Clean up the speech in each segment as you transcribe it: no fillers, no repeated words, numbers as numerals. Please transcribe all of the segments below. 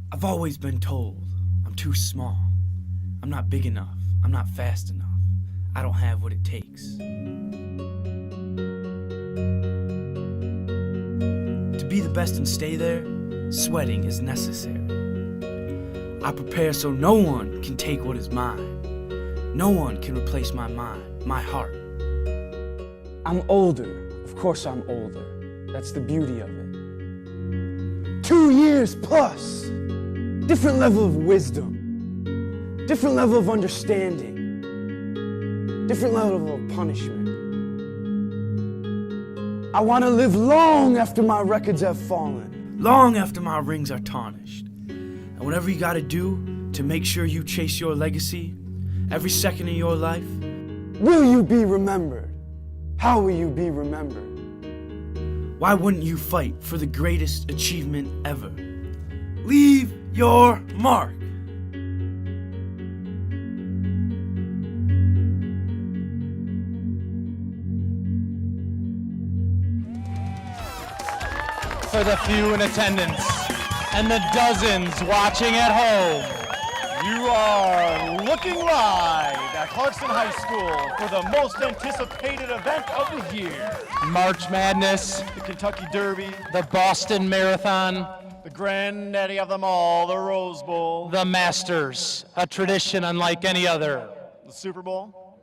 I've always been told I'm too small. I'm not big enough. I'm not fast enough. I don't have what it takes. To be the best and stay there, sweating is necessary. I prepare so no one can take what is mine. No one can replace my mind, my heart. I'm older. Of course I'm older. That's the beauty of it. 2 years plus. Different level of wisdom. Different level of understanding. Different level of punishment. I want to live long after my records have fallen. Long after my rings are tarnished. And whatever you gotta do to make sure you chase your legacy, every second of your life, will you be remembered? How will you be remembered? Why wouldn't you fight for the greatest achievement ever? Leave your mark. For the few in attendance and the dozens watching at home, you are looking live at Clarkson High School for the most anticipated event of the year. March Madness, The Kentucky Derby, the Boston Marathon, the granddaddy of them all, the Rose Bowl, the Masters, a tradition unlike any other. the Super Bowl.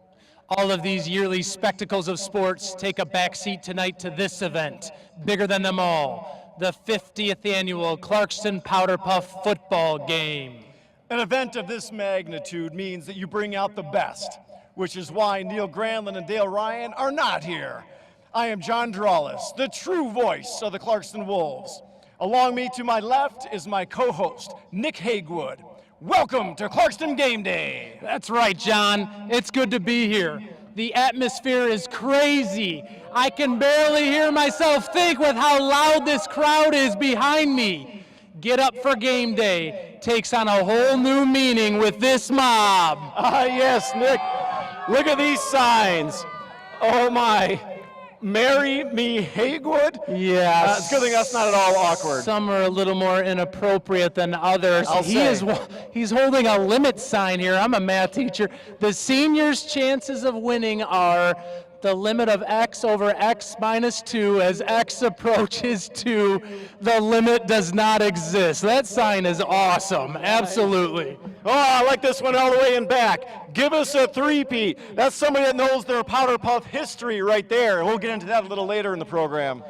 All of these yearly spectacles of sports take a backseat tonight to this event, bigger than them all, the 50th annual Clarkson Powder Puff football game. An event of this magnitude means that you bring out the best, which is why Neil Granlund and Dale Ryan are not here. I am John Drawless, the true voice of the Clarkson Wolves. Along me to my left is my co-host, Nick Hagewood. Welcome to Clarkson Game Day. That's right, John. It's good to be here. The atmosphere is crazy. I can barely hear myself think with how loud this crowd is behind me. Get Up for Game Day takes on a whole new meaning with this mob. Yes, Nick. Look at these signs. Oh my. Marry me, Hagewood? Yes. It's a good thing that's not at all awkward. Some are a little more inappropriate than others. He's He's holding a limit sign here. I'm a math teacher. The seniors' chances of winning are the limit of x over x minus 2 as x approaches 2. The limit does not exist. That sign is awesome. Absolutely. Oh, I like this one all the way in back. Give us a three-peat. That's somebody that knows their Powder Puff history right there. We'll get into that a little later in the program.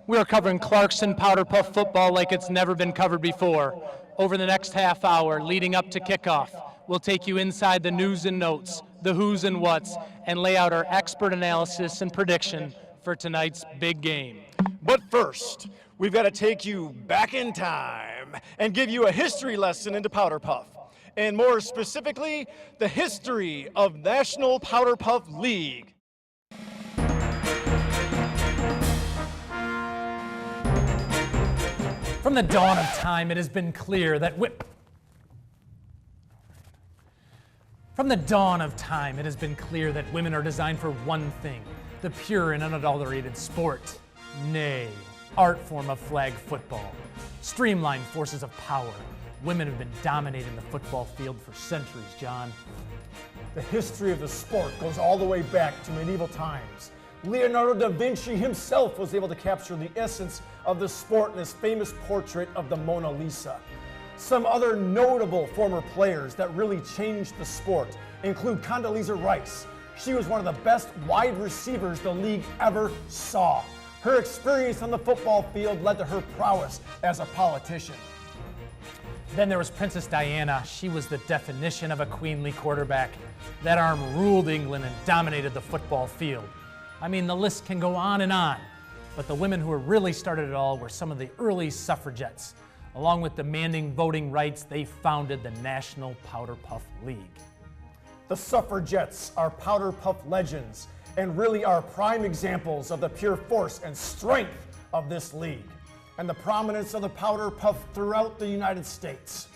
We're covering Clarkson Powder Puff football like it's never been covered before. Over the next half hour leading up to kickoff, we'll take you inside the news and notes, the who's and what's, and lay out our expert analysis and prediction for tonight's big game. But first, we've got to take you back in time and give you a history lesson into Powder Puff, and more specifically, the history of National Powder Puff League. From the dawn of time, it has been clear that women are designed for one thing, the pure and unadulterated sport, nay, art form of flag football. Streamlined forces of power. Women have been dominating the football field for centuries, John. The history of the sport goes all the way back to medieval times. Leonardo da Vinci himself was able to capture the essence of the sport in his famous portrait of the Mona Lisa. Some other notable former players that really changed the sport include Condoleezza Rice. She was one of the best wide receivers the league ever saw. Her experience on the football field led to her prowess as a politician. Then there was Princess Diana. She was the definition of a queenly quarterback. That arm ruled England and dominated the football field. I mean, the list can go on and on, but the women who really started it all were some of the early suffragettes. Along with demanding voting rights, they founded the National Powder Puff League. The suffragettes are Powder Puff legends and really are prime examples of the pure force and strength of this league and the prominence of the Powder Puff throughout the United States.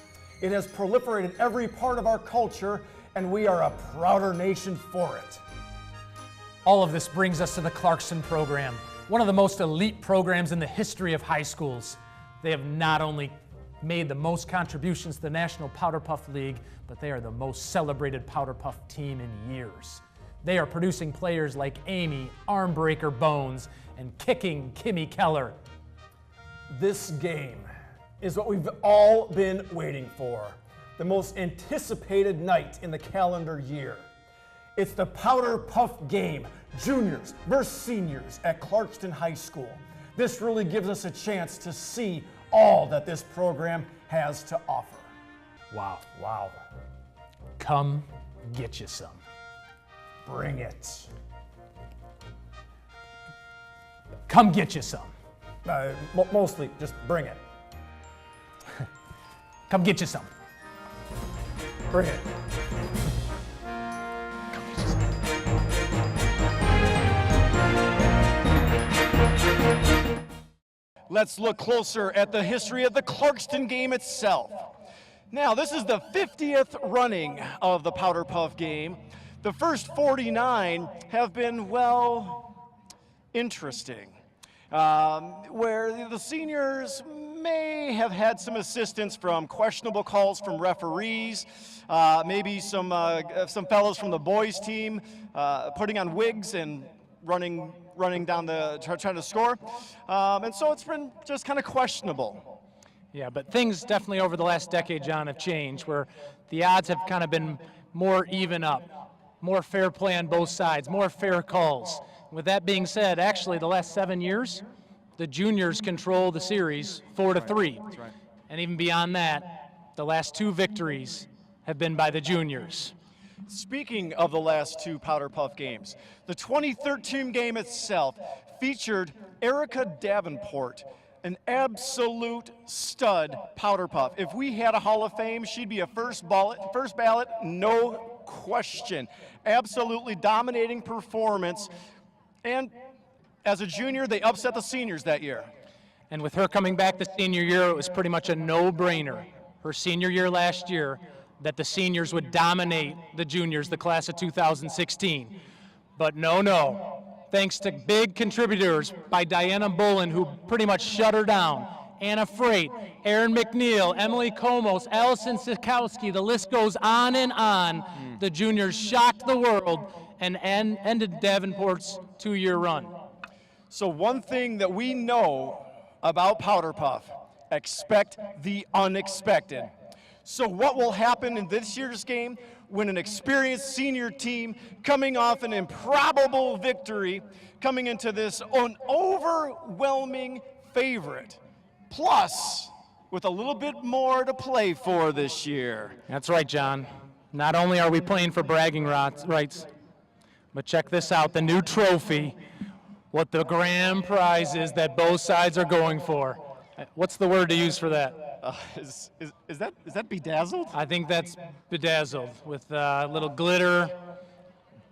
It has proliferated every part of our culture, and we are a prouder nation for it. All of this brings us to the Clarkson program, one of the most elite programs in the history of high schools. They have not only made the most contributions to the National Powder Puff League, but they are the most celebrated Powder Puff team in years. They are producing players like Amy, Armbreaker Bones, and Kicking Kimmy Keller. This game is what we've all been waiting for. The most anticipated night in the calendar year. It's the Powder Puff Game, juniors versus seniors at Clarkson High School. This really gives us a chance to see all that this program has to offer. Wow. Come get you some. Bring it. Come get you some. Mostly, just bring it. Come get you some. Bring it. Let's look closer at the history of the Clarkson game itself. Now, this is the 50th running of the Powder Puff game. The first 49 have been, well, interesting. Where the seniors may have had some assistance from questionable calls from referees, maybe some fellows from the boys team putting on wigs and running down trying to score. And so it's been just kind of questionable. Yeah, but things definitely over the last decade, John, have changed, where the odds have kind of been more even up, more fair play on both sides, more fair calls. With that being said, actually the last 7 years, the juniors control the series 4-3. That's right. And even beyond that, the last 2 victories have been by the juniors. Speaking of the last 2 Powder Puff games, the 2013 game itself featured Erica Davenport, an absolute stud Powder Puff. If we had a Hall of Fame, she'd be a first ballot, no question. Absolutely dominating performance. And as a junior, they upset the seniors that year. And with her coming back the senior year, it was pretty much a no-brainer. Her senior year last year, that the seniors would dominate the juniors, the class of 2016. But no. Thanks to big contributors by Diana Bolin, who pretty much shut her down, Anna Freight, Erin McNeil, Emily Komos, Allison Sikowski, the list goes on and on. The juniors shocked the world and ended Davenport's 2-year run. So one thing that we know about Powder Puff, expect the unexpected. So what will happen in this year's game when an experienced senior team coming off an improbable victory, coming into this an overwhelming favorite, plus with a little bit more to play for this year? That's right, John. Not only are we playing for bragging rights, but check this out, the new trophy, what the grand prize is that both sides are going for. What's the word to use for that? Is that bedazzled? I think that's bedazzled with a little glitter.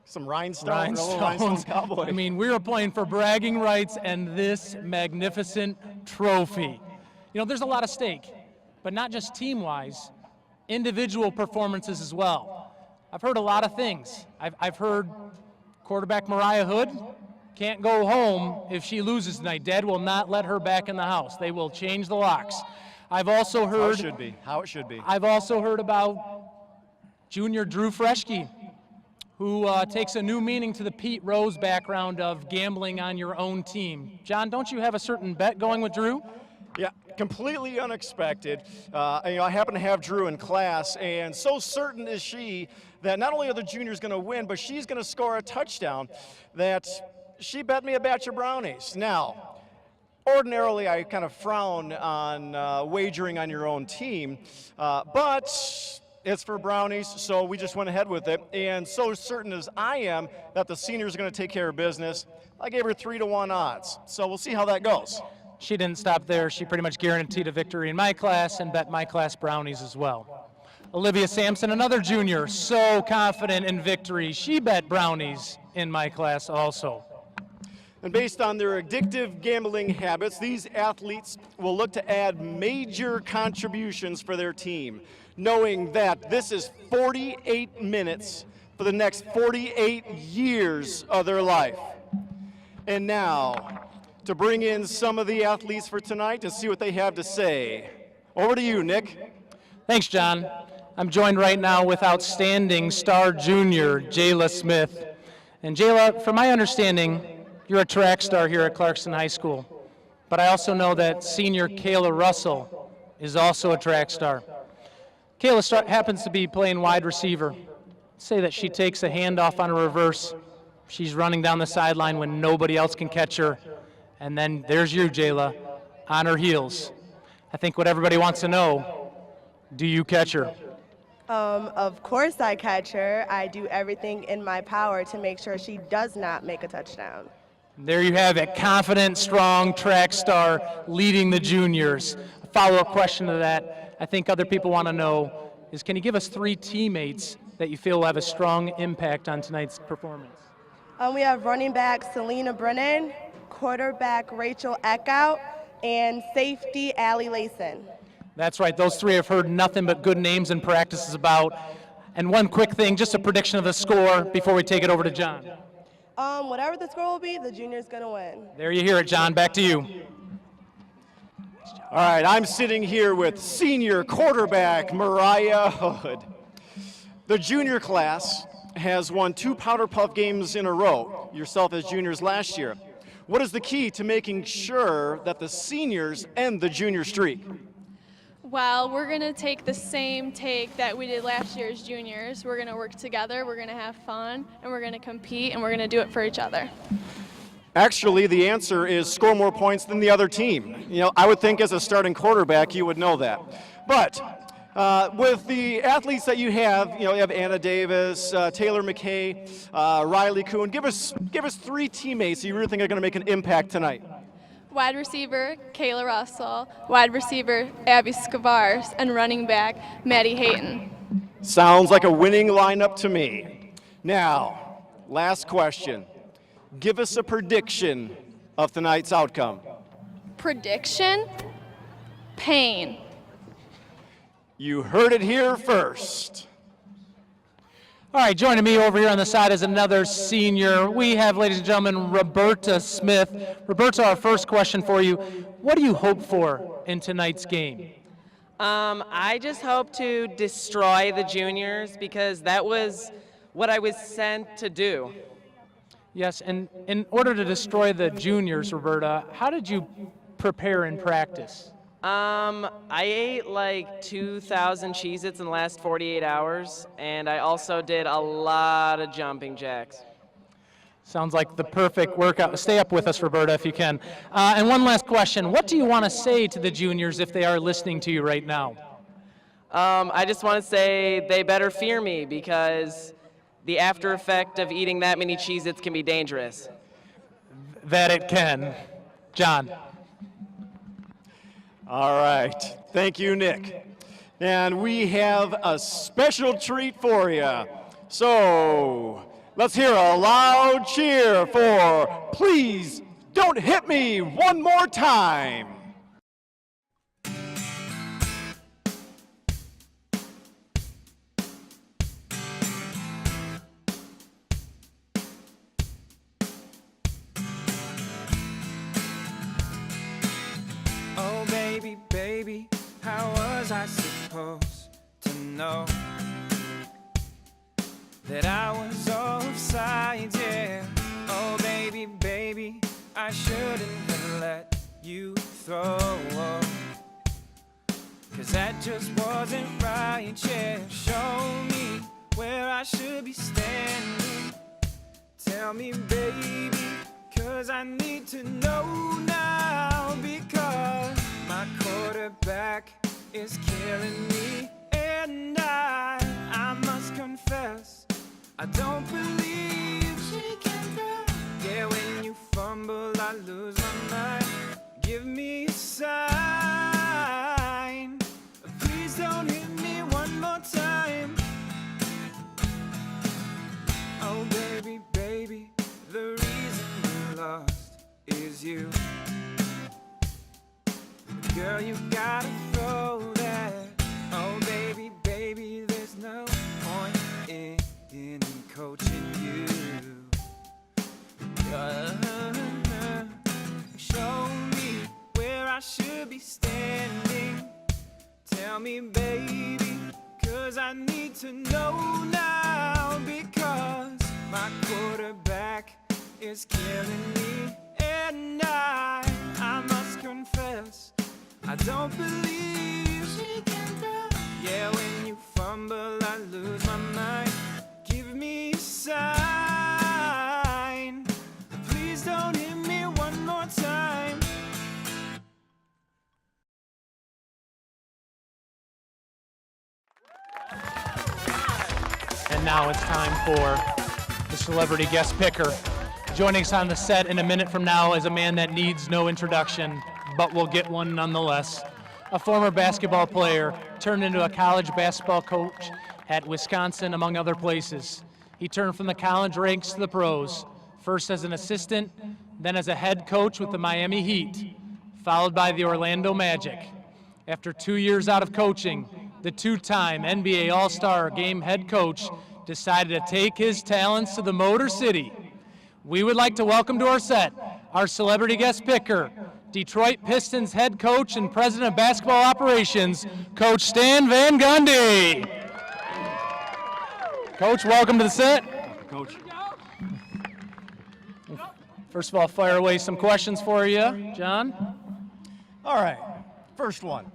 Some rhinestones. A little rhinestone cowboy. I mean, we are playing for bragging rights and this magnificent trophy. You know, there's a lot at stake, but not just team-wise, individual performances as well. I've heard a lot of things. I've heard quarterback Mariah Hood can't go home if she loses tonight. Dad will not let her back in the house. They will change the locks. I've also heard how it should be. I've also heard about junior Drew Freschke, who takes a new meaning to the Pete Rose background of gambling on your own team. John, don't you have a certain bet going with Drew? Yeah, completely unexpected. I happen to have Drew in class, and so certain is she that not only are the juniors going to win, but she's going to score a touchdown, that she bet me a batch of brownies. Now, ordinarily, I kind of frown on wagering on your own team, but it's for brownies, so we just went ahead with it. And so certain as I am that the seniors are going to take care of business, I gave her 3-1 odds. So we'll see how that goes. She didn't stop there. She pretty much guaranteed a victory in my class and bet my class brownies as well. Olivia Sampson, another junior, so confident in victory. She bet brownies in my class also. And based on their addictive gambling habits, these athletes will look to add major contributions for their team, knowing that this is 48 minutes for the next 48 years of their life. And now, to bring in some of the athletes for tonight and see what they have to say, Over to you, Nick. Thanks, John. I'm joined right now with outstanding star junior, Jayla Smith. And Jayla, from my understanding, you're a track star here at Clarkson High School. But I also know that senior Kayla Russell is also a track star. Kayla happens to be playing wide receiver. Say that she takes a handoff on a reverse. She's running down the sideline when nobody else can catch her. And then there's you, Jayla, on her heels. I think what everybody wants to know, do you catch her? Of course I catch her. I do everything in my power to make sure she does not make a touchdown. There you have it, confident, strong track star leading the juniors. A follow-up question to that, I think other people want to know, is can you give us 3 teammates that you feel will have a strong impact on tonight's performance? We have running back Selena Brennan, quarterback Rachel Eckhout, and safety Allie Layson. That's right, those 3 have heard nothing but good names and practices about. And one quick thing, just a prediction of the score before we take it over to John. Whatever the score will be, the junior's going to win. There you hear it, John. Back to you. All right, I'm sitting here with senior quarterback Mariah Hood. The junior class has won 2 Powder Puff games in a row, yourself as juniors last year. What is the key to making sure that the seniors end the junior streak? Well, we're going to take the same take that we did last year as juniors. We're going to work together, we're going to have fun, and we're going to compete, and we're going to do it for each other. Actually, the answer is score more points than the other team. You know, I would think as a starting quarterback you would know that. But with the athletes that you have Anna Davis, Taylor McKay, Riley Kuhn, give us 3 teammates you really think are going to make an impact tonight. Wide receiver, Kayla Russell. Wide receiver, Abby Scavars. And running back, Maddie Hayton. Sounds like a winning lineup to me. Now, last question. Give us a prediction of tonight's outcome. Prediction? Pain. You heard it here first. All right, joining me over here on the side is another senior. We have, ladies and gentlemen, Roberta Smith. Roberta, our first question for you. What do you hope for in tonight's game? I just hope to destroy the juniors because that was what I was sent to do. Yes, and in order to destroy the juniors, Roberta, how did you prepare in practice? I ate like 2,000 Cheez-Its in the last 48 hours, and I also did a lot of jumping jacks. Sounds like the perfect workout. Stay up with us, Roberta, if you can. And one last question. What do you want to say to the juniors if they are listening to you right now? I just want to say they better fear me because the after effect of eating that many Cheez-Its can be dangerous. That it can. John. All right. Thank you, Nick. And we have a special treat for you. So let's hear a loud cheer for Please Don't Hit Me One More Time. Baby, how was I supposed to know that I was offside, yeah? Oh, baby, I shouldn't have let you throw, 'cause that just wasn't right, yeah. Show me where I should be standing. Tell me, baby, 'cause I need to know now, because my quarterback is killing me, and I must confess, I don't believe she can throw. Yeah, when you fumble, I lose my mind. Give me a sign. Please don't hit me one more time. Oh, baby, the reason you lost is you. Girl, you gotta throw that. Oh, baby, there's no point in coaching you. Show me where I should be standing. Tell me, baby, 'cause I need to know now, because my quarterback is killing me, and I must confess, I don't believe she can throw. Yeah, when you fumble, I lose my mind. Give me a sign. Please don't hit me one more time. And now it's time for the celebrity guest picker. Joining us on the set in a minute from now is a man that needs no introduction, but will get one nonetheless. A former basketball player turned into a college basketball coach at Wisconsin, among other places. He turned from the college ranks to the pros, first as an assistant, then as a head coach with the Miami Heat, followed by the Orlando Magic. After 2 years out of coaching, the two-time NBA All-Star Game head coach decided to take his talents to the Motor City. We would like to welcome to our set our celebrity guest picker, Detroit Pistons head coach and president of basketball operations, Coach Stan VanGundy. Coach, welcome to the set. Coach. First of all, fire away some questions for you, John. All right, first one.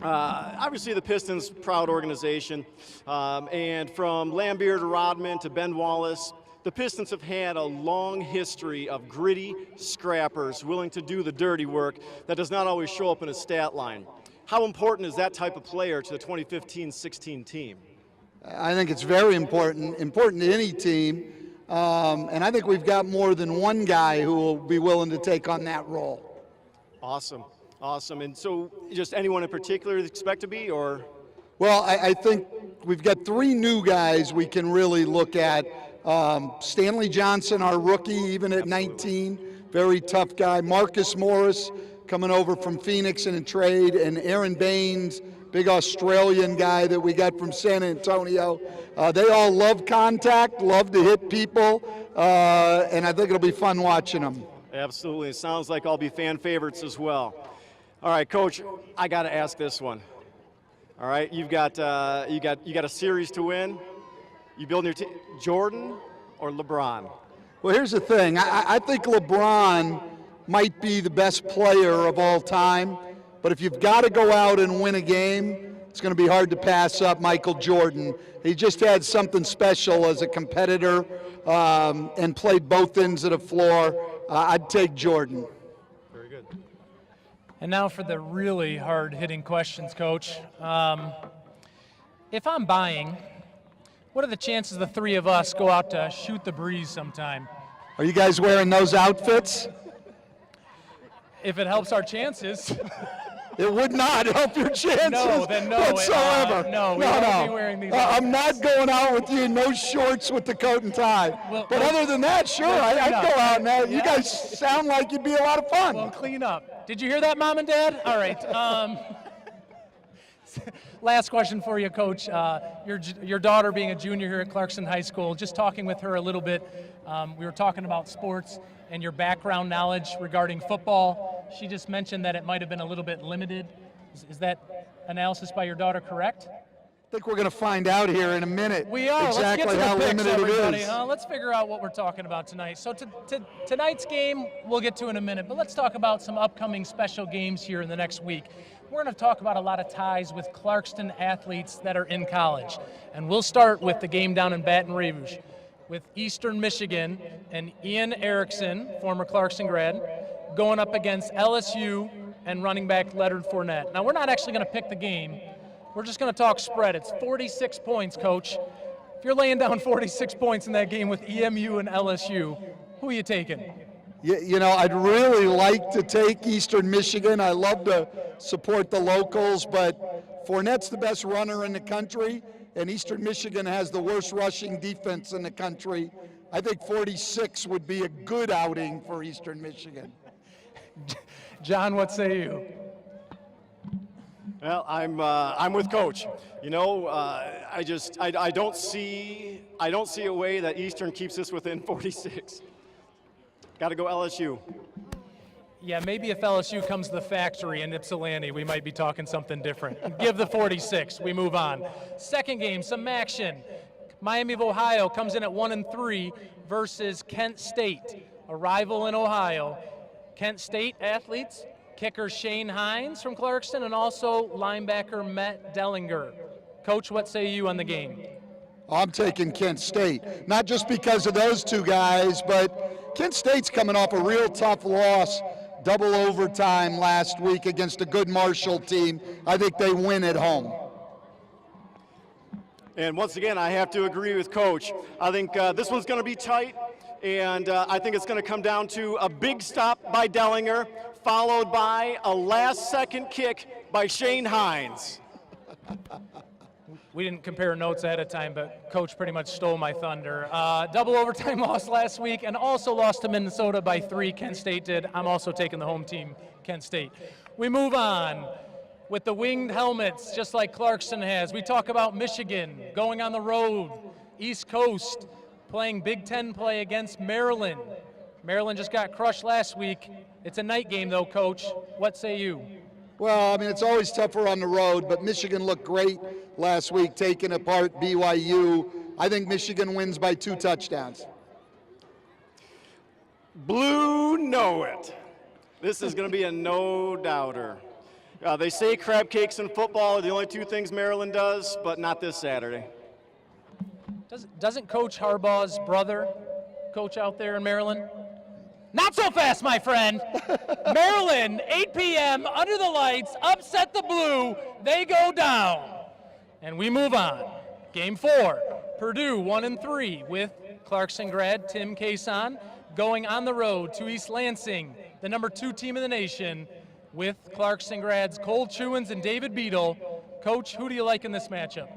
Obviously, the Pistons, proud organization, and from Lambeer to Rodman to Ben Wallace, the Pistons have had a long history of gritty scrappers willing to do the dirty work that does not always show up in a stat line. How important is that type of player to the 2015-16 team? I think it's very important to any team, and I think we've got more than one guy who will be willing to take on that role. Awesome. Awesome. And so just anyone in particular you expect to be, or? Well, I think we've got three new guys we can really look at. Stanley Johnson, our rookie, even at 19, very tough guy. Marcus Morris coming over from Phoenix in a trade, and Aaron Baines, big Australian guy that we got from San Antonio. They all love contact, love to hit people, and I think it'll be fun watching them. Absolutely. It sounds like I'll be fan favorites as well. All right, Coach, I got to ask this one. All right, you got a series to win. You building your team, Jordan or LeBron? Well, here's the thing. I think LeBron might be the best player of all time, but if you've got to go out and win a game, it's going to be hard to pass up Michael Jordan. He just had something special as a competitor and played both ends of the floor. I'd take Jordan. Very good. And now for the really hard-hitting questions, Coach. If I'm buying, what are the chances the three of us go out to shoot the breeze sometime? Are you guys wearing those outfits? If it helps our chances. It would not help your chances No, then no. whatsoever. No, we won't be wearing these I'm not going out with you in no shorts with the coat and tie. But other than that, sure, I'd go out and you guys sound like you'd be a lot of fun. Well, clean up. Did you hear that, Mom and Dad? All right. Last question for you, Coach. Your daughter being a junior here at Clarkson High School, just talking with her a little bit, we were talking about sports and your background knowledge regarding football. She just mentioned that it might have been a little bit limited. Is that analysis by your daughter correct? I think we're going to find out here in a minute. We are. Exactly Let's get to how the picks, limited everybody. it is. Let's figure out what we're talking about tonight. So tonight's game we'll get to in a minute, but let's talk about some upcoming special games here in the next week. We're going to talk about a lot of ties with Clarkston athletes that are in college. And we'll start with the game down in Baton Rouge with Eastern Michigan and Ian Erickson, former Clarkson grad, going up against LSU and running back Leonard Fournette. Now, we're not actually going to pick the game. We're just going to talk spread. It's 46 points, Coach. If you're laying down 46 points in that game with EMU and LSU, who are you taking? You know, I'd really like to take Eastern Michigan. I love to support the locals, but Fournette's the best runner in the country, and Eastern Michigan has the worst rushing defense in the country. I think 46 would be a good outing for Eastern Michigan. John, what say you? Well, I'm with Coach. You know, I don't see a way that Eastern keeps this within 46. Got to go LSU. Yeah, maybe if LSU comes to the factory in Ypsilanti, we might be talking something different. Give the 46. We move on. Second game, some action. Miami of Ohio comes in at 1-3 versus Kent State, a rival in Ohio. Kent State athletes, kicker Shane Hines from Clarkson, and also linebacker Matt Dellinger. Coach, what say you on the game? I'm taking Kent State, not just because of those two guys, but Kent State's coming off a real tough loss, double overtime last week against a good Marshall team. I think they win at home. And once again, I have to agree with Coach. I think this one's going to be tight, and I think it's going to come down to a big stop by Dellinger, followed by a last-second kick by Shane Hines. We didn't compare notes ahead of time, but Coach pretty much stole my thunder. Double overtime loss last week and also lost to Minnesota by 3. Kent State did. I'm also taking the home team, Kent State. We move on with the winged helmets, just like Clarkson has. We talk about Michigan going on the road, East Coast, playing Big Ten play against Maryland. Maryland just got crushed last week. It's a night game, though, Coach. What say you? Well, I mean, it's always tougher on the road, but Michigan looked great last week, taking apart BYU. I think Michigan wins by 2 touchdowns. Blue know it. This is going to be a no-doubter. They say crab cakes and football are the only 2 things Maryland does, but not this Saturday. Doesn't Coach Harbaugh's brother coach out there in Maryland? Not so fast, my friend. Maryland, 8 p.m., under the lights, upset the Blue. They go down. And we move on. Game 4, Purdue 1-3 with Clarkson grad Tim Cason going on the road to East Lansing, the number 2 team in the nation, with Clarkson grads Cole Chewins and David Beadle. Coach, who do you like in this matchup?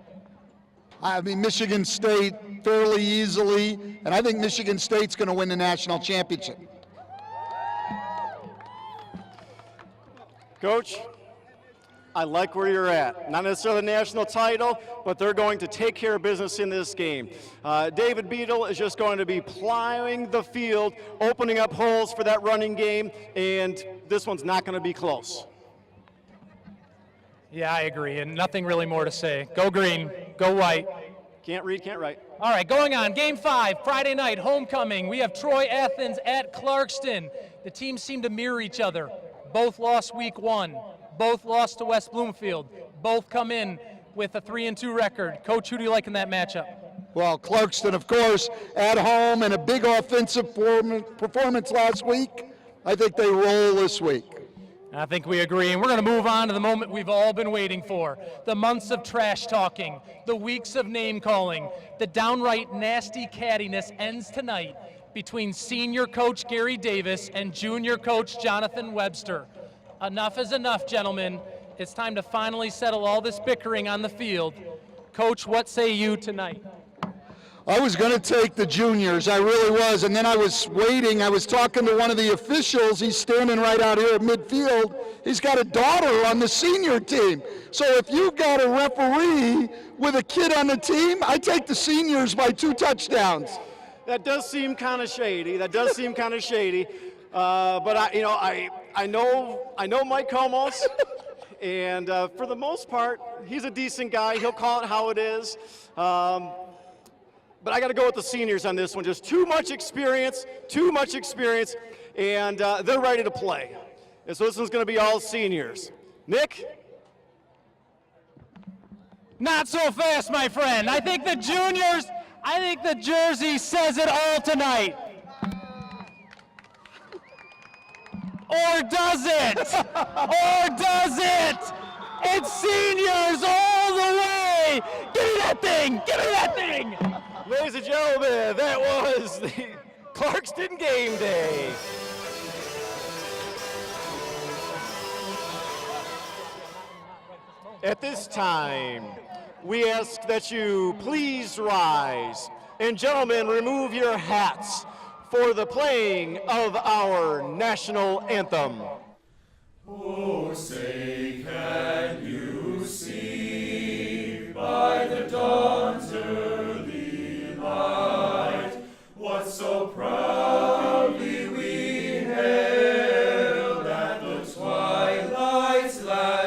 I mean, Michigan State fairly easily, and I think Michigan State's going to win the national championship. Coach, I like where you're at. Not necessarily the national title, but they're going to take care of business in this game. David Beadle is just going to be plowing the field, opening up holes for that running game, and this one's not going to be close. Yeah, I agree, and nothing really more to say. Go green, go white. Can't read, can't write. All right, going on, Game 5, Friday night, homecoming. We have Troy Athens at Clarkston. The teams seem to mirror each other. Both lost week 1. Both lost to West Bloomfield. Both come in with a 3-2 record. Coach, who do you like in that matchup? Well, Clarkston, of course, at home and a big offensive performance last week. I think they roll this week. I think we agree, and we're going to move on to the moment we've all been waiting for. The months of trash talking, the weeks of name calling, the downright nasty cattiness ends tonight between senior coach Gary Davis and junior coach Jonathan Webster. Enough is enough, gentlemen. It's time to finally settle all this bickering on the field. Coach, what say you tonight? I was going to take the juniors, I really was, and then I was waiting. I was talking to one of the officials. He's standing right out here at midfield. He's got a daughter on the senior team. So if you got a referee with a kid on the team, I take the seniors by 2 touchdowns. That does seem kind of shady. But I know Mike Comos, and for the most part, he's a decent guy. He'll call it how it is. But I got to go with the seniors on this one. Just too much experience, and they're ready to play. And so this one's going to be all seniors. Nick? Not so fast, my friend. I think the jersey says it all tonight. Or does it? It's seniors all the way. Give me that thing. Ladies and gentlemen, that was the Clarkston Game Day. At this time, we ask that you please rise, and gentlemen, remove your hats for the playing of our national anthem. Oh, say can you see by the dawn's early light what so proudly we hailed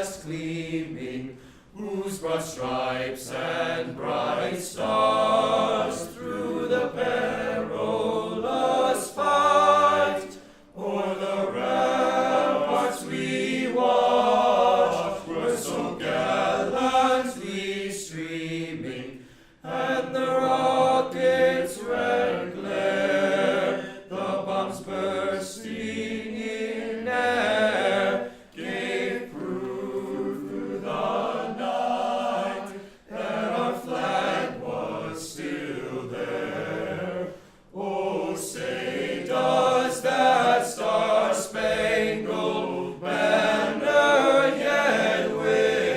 chest gleaming, whose broad stripes and bright stars through the perilous fight o'er the ramparts we watched were so gallantly streaming, and the rockets' red glare, the bombs bursting in air, gave proof through the night that our flag was still there. Oh, say does that star-spangled banner yet wave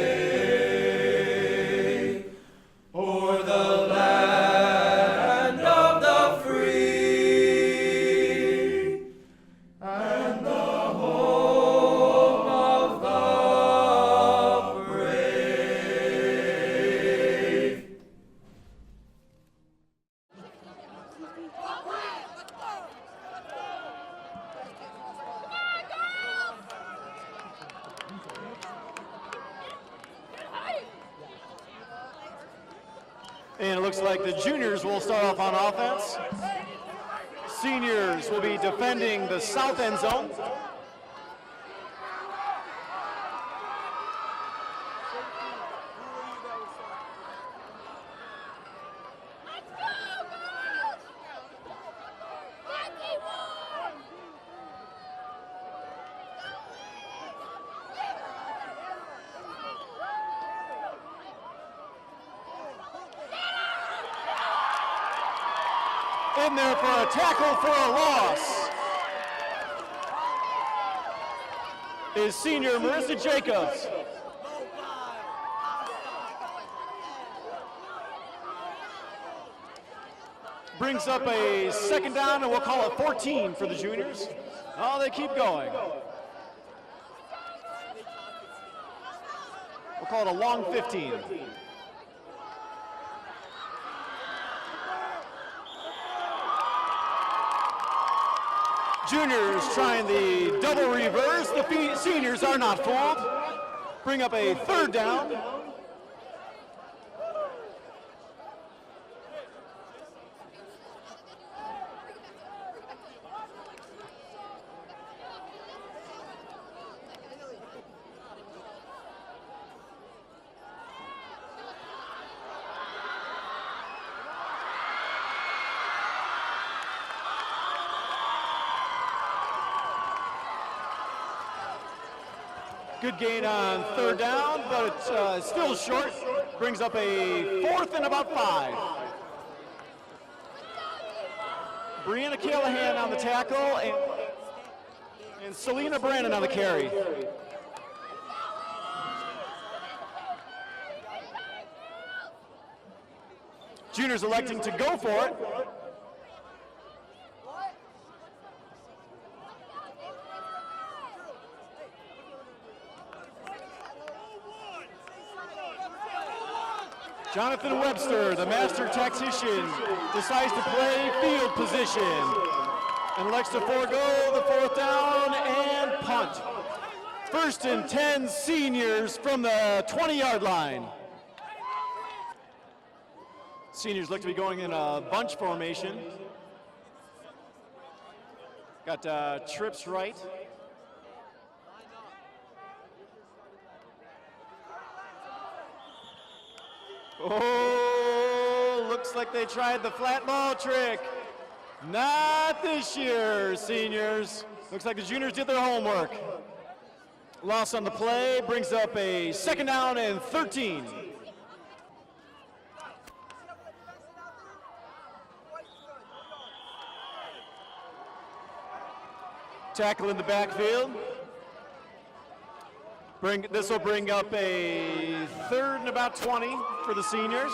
o'er the land of the free and the home of the brave? And it looks like the juniors will start off on offense. Seniors will be defending the south end zone. In there for a tackle for a loss is senior Marissa Jacobs. Brings up a second down, and we'll call it 14 for the juniors. Oh, they keep going. We'll call it a long 15. Juniors trying the double reverse. The seniors are not fooled. Bring up a third down. Good gain on third down, but it's still short. Brings up a fourth and about 5. Brianna Callahan on the tackle and Selena Brandon on the carry. Juniors electing to go for it. Jonathan Webster, the master tactician, decides to play field position and elects to forego the fourth down and punt. First and 10 seniors from the 20-yard line. Seniors look to be going in a bunch formation. Got trips right. Oh, looks like they tried the flat ball trick. Not this year, seniors. Looks like the juniors did their homework. Loss on the play brings up a second down and 13. Tackle in the backfield. This will bring up a third and about 20 for the seniors.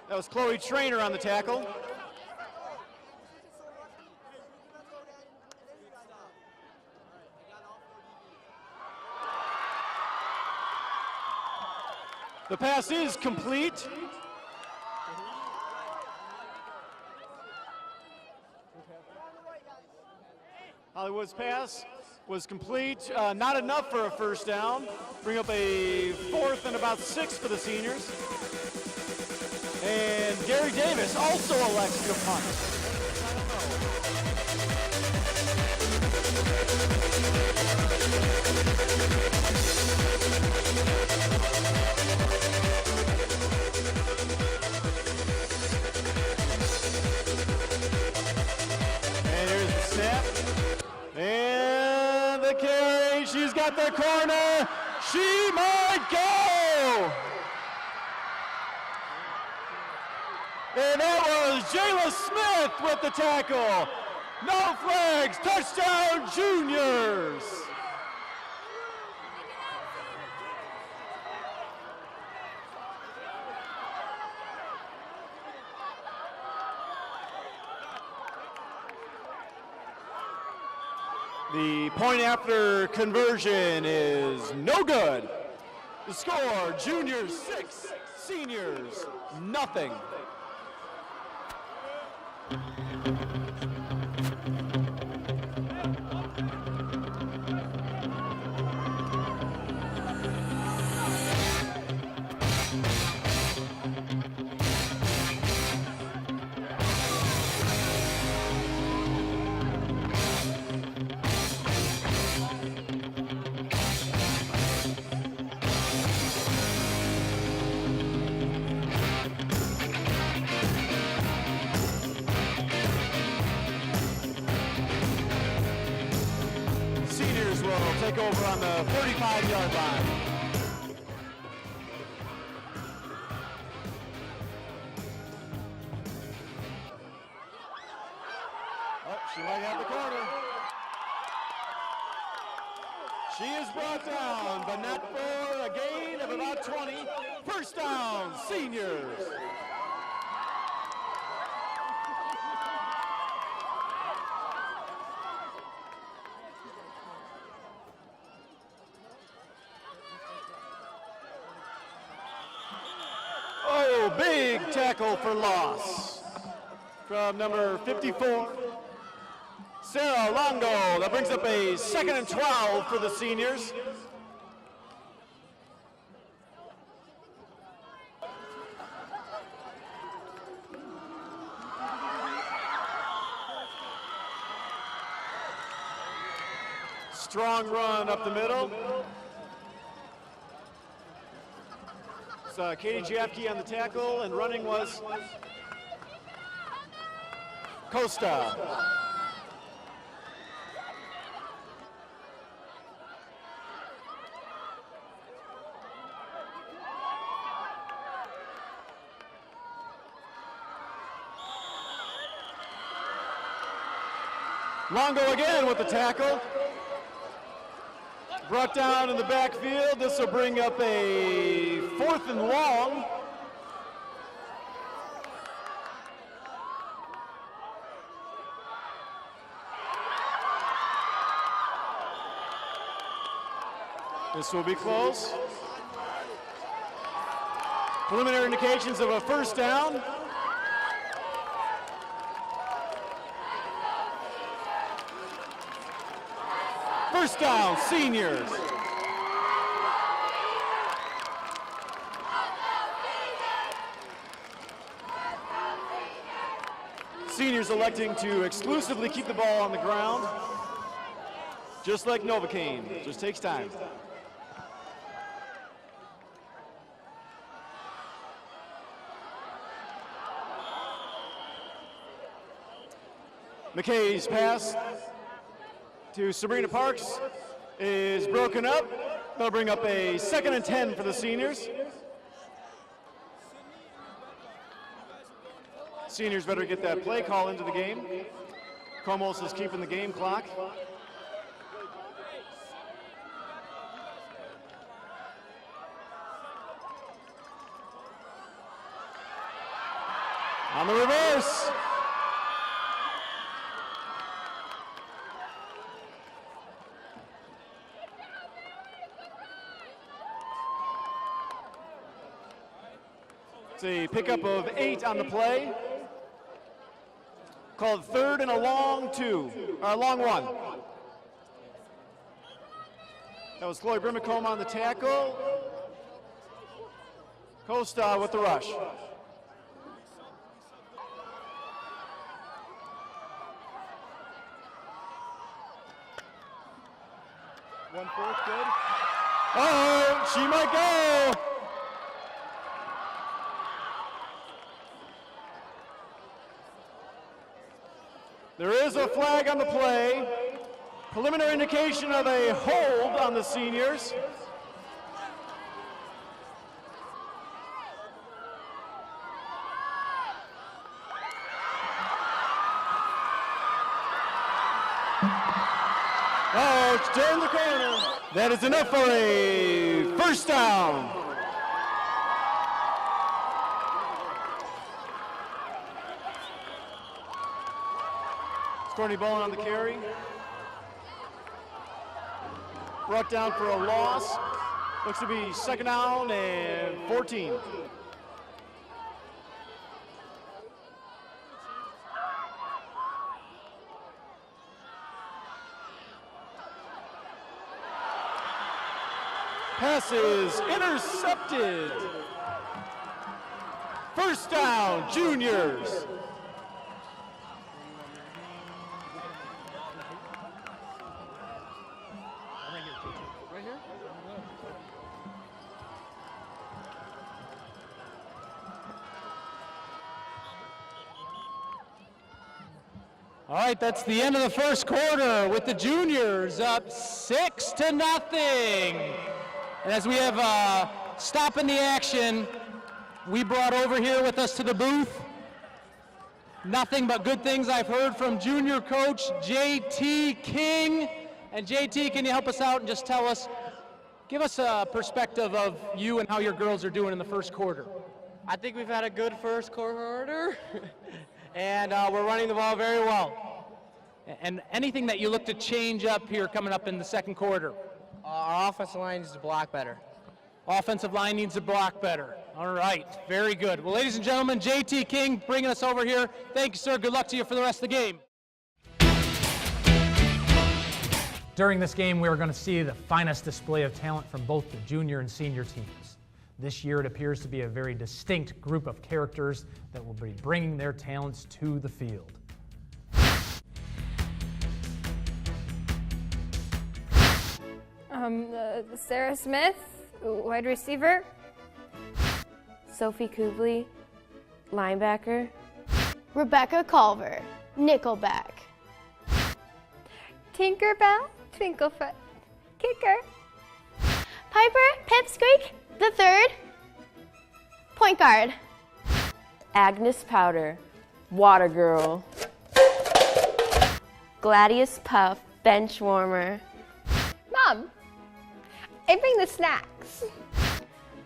That was Chloe Trainer on the tackle. The pass is complete. Hollywood's pass was complete. Not enough for a first down. Bring up a 4th and about 6 for the seniors. And Gary Davis also elects to punt. And here's the snap. And the carry. She's got the corner. She might go. And that was Jayla Smith with the tackle. No flags, touchdown Juniors. The point after conversion is no good. The score, Juniors 6, Seniors nothing. Seniors will take over on the 45-yard line. Oh, she might have the corner. She is brought down, but not for a gain of about 20. First down, Seniors. Oh, big tackle for loss from number 54, Sarah Longo. That brings up a 2nd and 12 for the Seniors. Strong run up the middle. Katie Jafke on the tackle, and running was Costa. Longo again with the tackle. Brought down in the backfield. This will bring up a 4th and long. This will be close. Preliminary indications of a first down. First down, Seniors. Seniors electing to exclusively keep the ball on the ground, just like Novocaine. Just takes time. McKay's pass to Sabrina Parks is broken up. That'll bring up a 2nd and 10 for the Seniors. Seniors better get that play call into the game. Comos is keeping the game clock. On the reverse. It's a pickup of 8 on the play. Called 3rd and a long 2, or a long 1. That was Chloe Brimacombe on the tackle. Costa with the rush. One fourth, good. Oh, she might go. There is a flag on the play. Preliminary indication of a hold on the seniors. Oh, it's turned the corner. That is enough for a first down. Courtney Bowen on the carry. Brought down for a loss. Looks to be second down and 14. Pass is intercepted. First down, Juniors. All right, that's the end of the first quarter with the Juniors up 6-0. And as we have stopping the action, we brought over here with us to the booth nothing but good things I've heard from junior coach JT King. And JT, can you help us out and just tell us, give us a perspective of you and how your girls are doing in the first quarter? I think we've had a good first quarter, and we're running the ball very well. And anything that you look to change up here coming up in the second quarter? Our offensive line needs to block better. Offensive line needs to block better. All right, very good. Well, ladies and gentlemen, JT King bringing us over here. Thank you, sir. Good luck to you for the rest of the game. During this game, we are going to see the finest display of talent from both the junior and senior teams. This year, it appears to be a very distinct group of characters that will be bringing their talents to the field. Sarah Smith, wide receiver. Sophie Kubley, linebacker. Rebecca Culver, nickelback. Tinkerbell, Twinklefoot, kicker. Piper Pipsqueak, the third, point guard. Agnes Powder, water girl. Gladius Puff, bench warmer. Mom, I bring the snacks.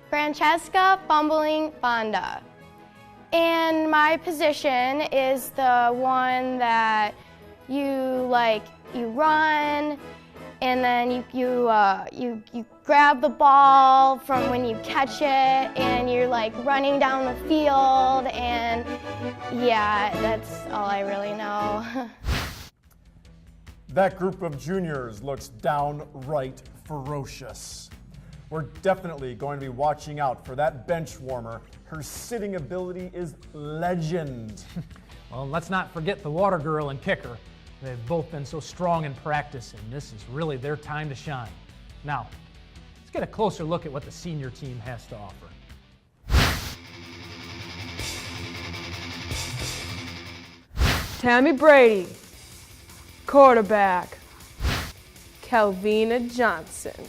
Francesca Fumbling Fonda. And my position is the one that you run, and then you grab the ball from when you catch it, and you're like running down the field, and yeah, that's all I really know. That group of juniors looks downright ferocious. We're definitely going to be watching out for that bench warmer. Her sitting ability is legend. Well, let's not forget the water girl and kicker. They've both been so strong in practice, and this is really their time to shine. Now, let's get a closer look at what the senior team has to offer. Tammy Brady, quarterback. Kelvina Johnson,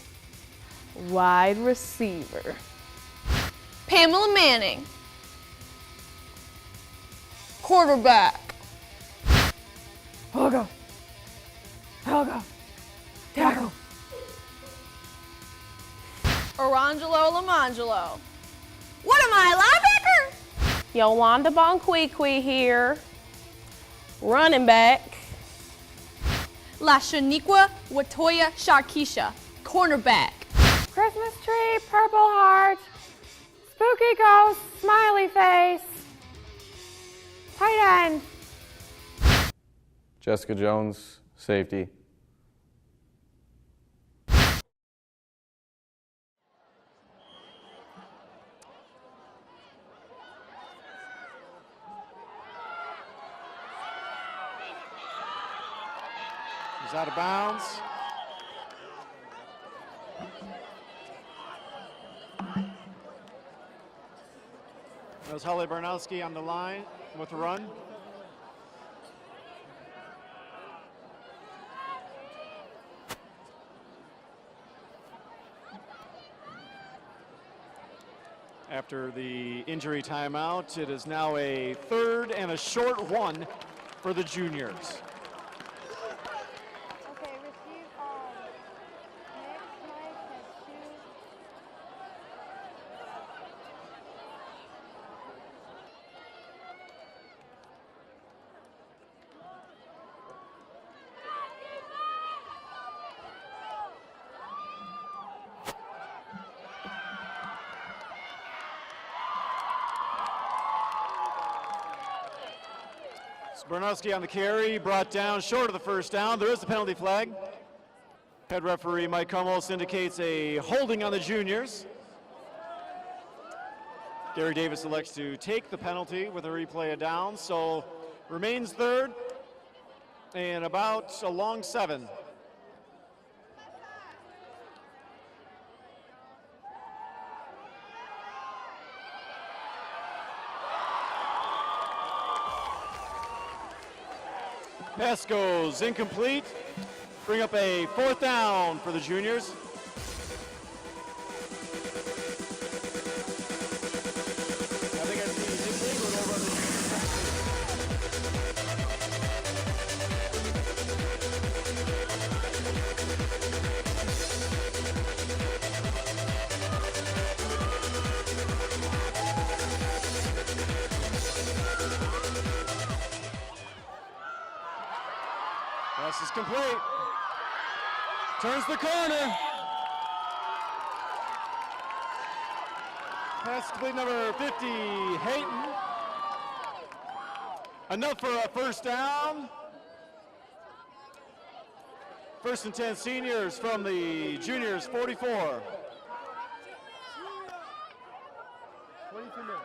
wide receiver. Pamela Manning, quarterback. Helga, tackle. Orangelo Lamangelo. What am I, linebacker? Yolanda Bonquiqui here, running back. La Shaniqua Watoya Sharkisha, cornerback. Christmas tree, purple heart, spooky ghost, smiley face, tight end. Jessica Jones, safety. He's out of bounds. That was Holly Barnowski on the line with the run. After the injury timeout, it is now a 3rd and a short 1 for the juniors. Okay, receive next Mike has 2. Barnowski on the carry, brought down short of the first down. There is the penalty flag. Head referee Mike Hummel's indicates a holding on the juniors. Gary Davis elects to take the penalty with a replay of down, so remains 3rd and about a long 7. Pass goes incomplete. Bring up a 4th down for the juniors. I think I see Nick Greenwood over on the pass is complete. Turns the corner. Pass complete, number 50, Hayton. Enough for a 1st down. 1st and 10 seniors from the juniors, 44. 22 minutes.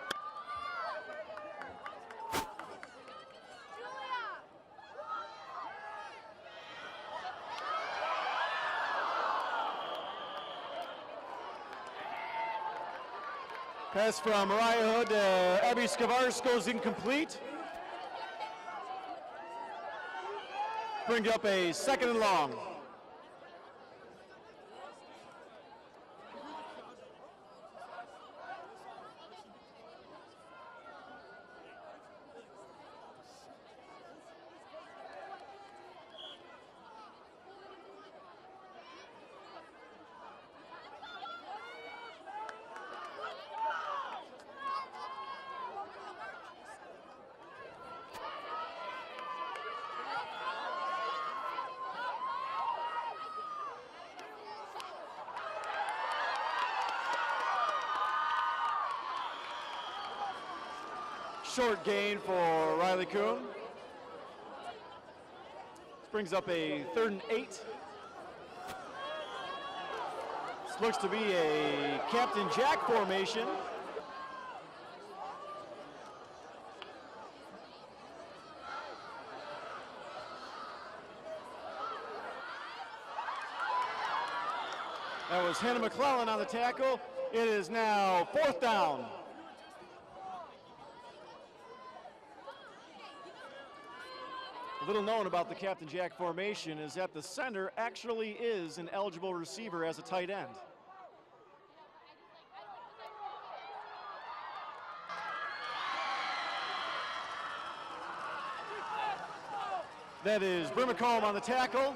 Pass from Mariah Hood to Abby Skavars goes incomplete. Brings up a 2nd and long. Short gain for Riley Kuhn. This brings up a 3rd and 8. This looks to be a Captain Jack formation. That was Hannah McClellan on the tackle. It is now 4th down. Little known about the Captain Jack formation is that the center actually is an eligible receiver as a tight end. That is Brimacombe on the tackle.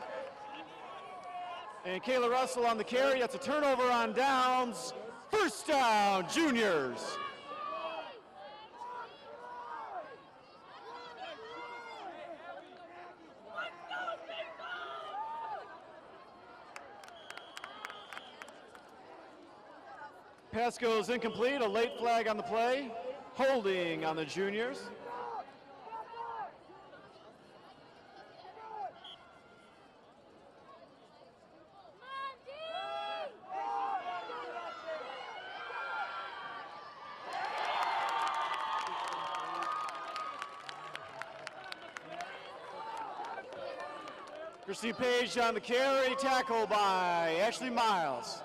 And Kayla Russell on the carry. That's a turnover on downs. 1st down, juniors. Pass goes incomplete, a late flag on the play. Holding on the juniors. Christine Page on the carry, tackle by Ashley Miles.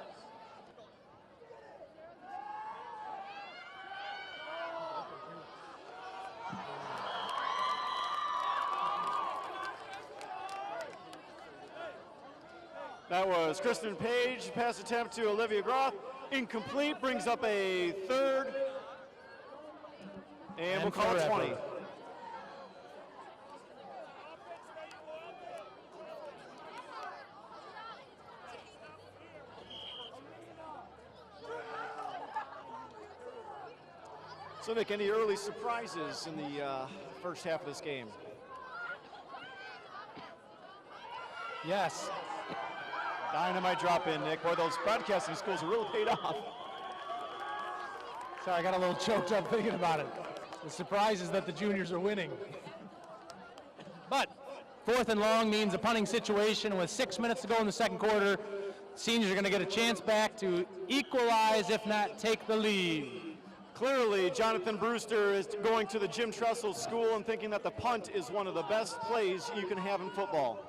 That was Kristen Page, pass attempt to Olivia Groth, incomplete, brings up a third, and we'll call it 20. So Nick, any early surprises in the first half of this game? Yes. Dynamite drop in, Nick. Boy, those broadcasting schools have really paid off. Sorry, I got a little choked up thinking about it. The surprise is that the juniors are winning. But 4th and long means a punting situation with 6 minutes to go in the second quarter. Seniors are going to get a chance back to equalize, if not take the lead. Clearly, Jonathan Brewster is going to the Jim Tressel School and thinking that the punt is one of the best plays you can have in football.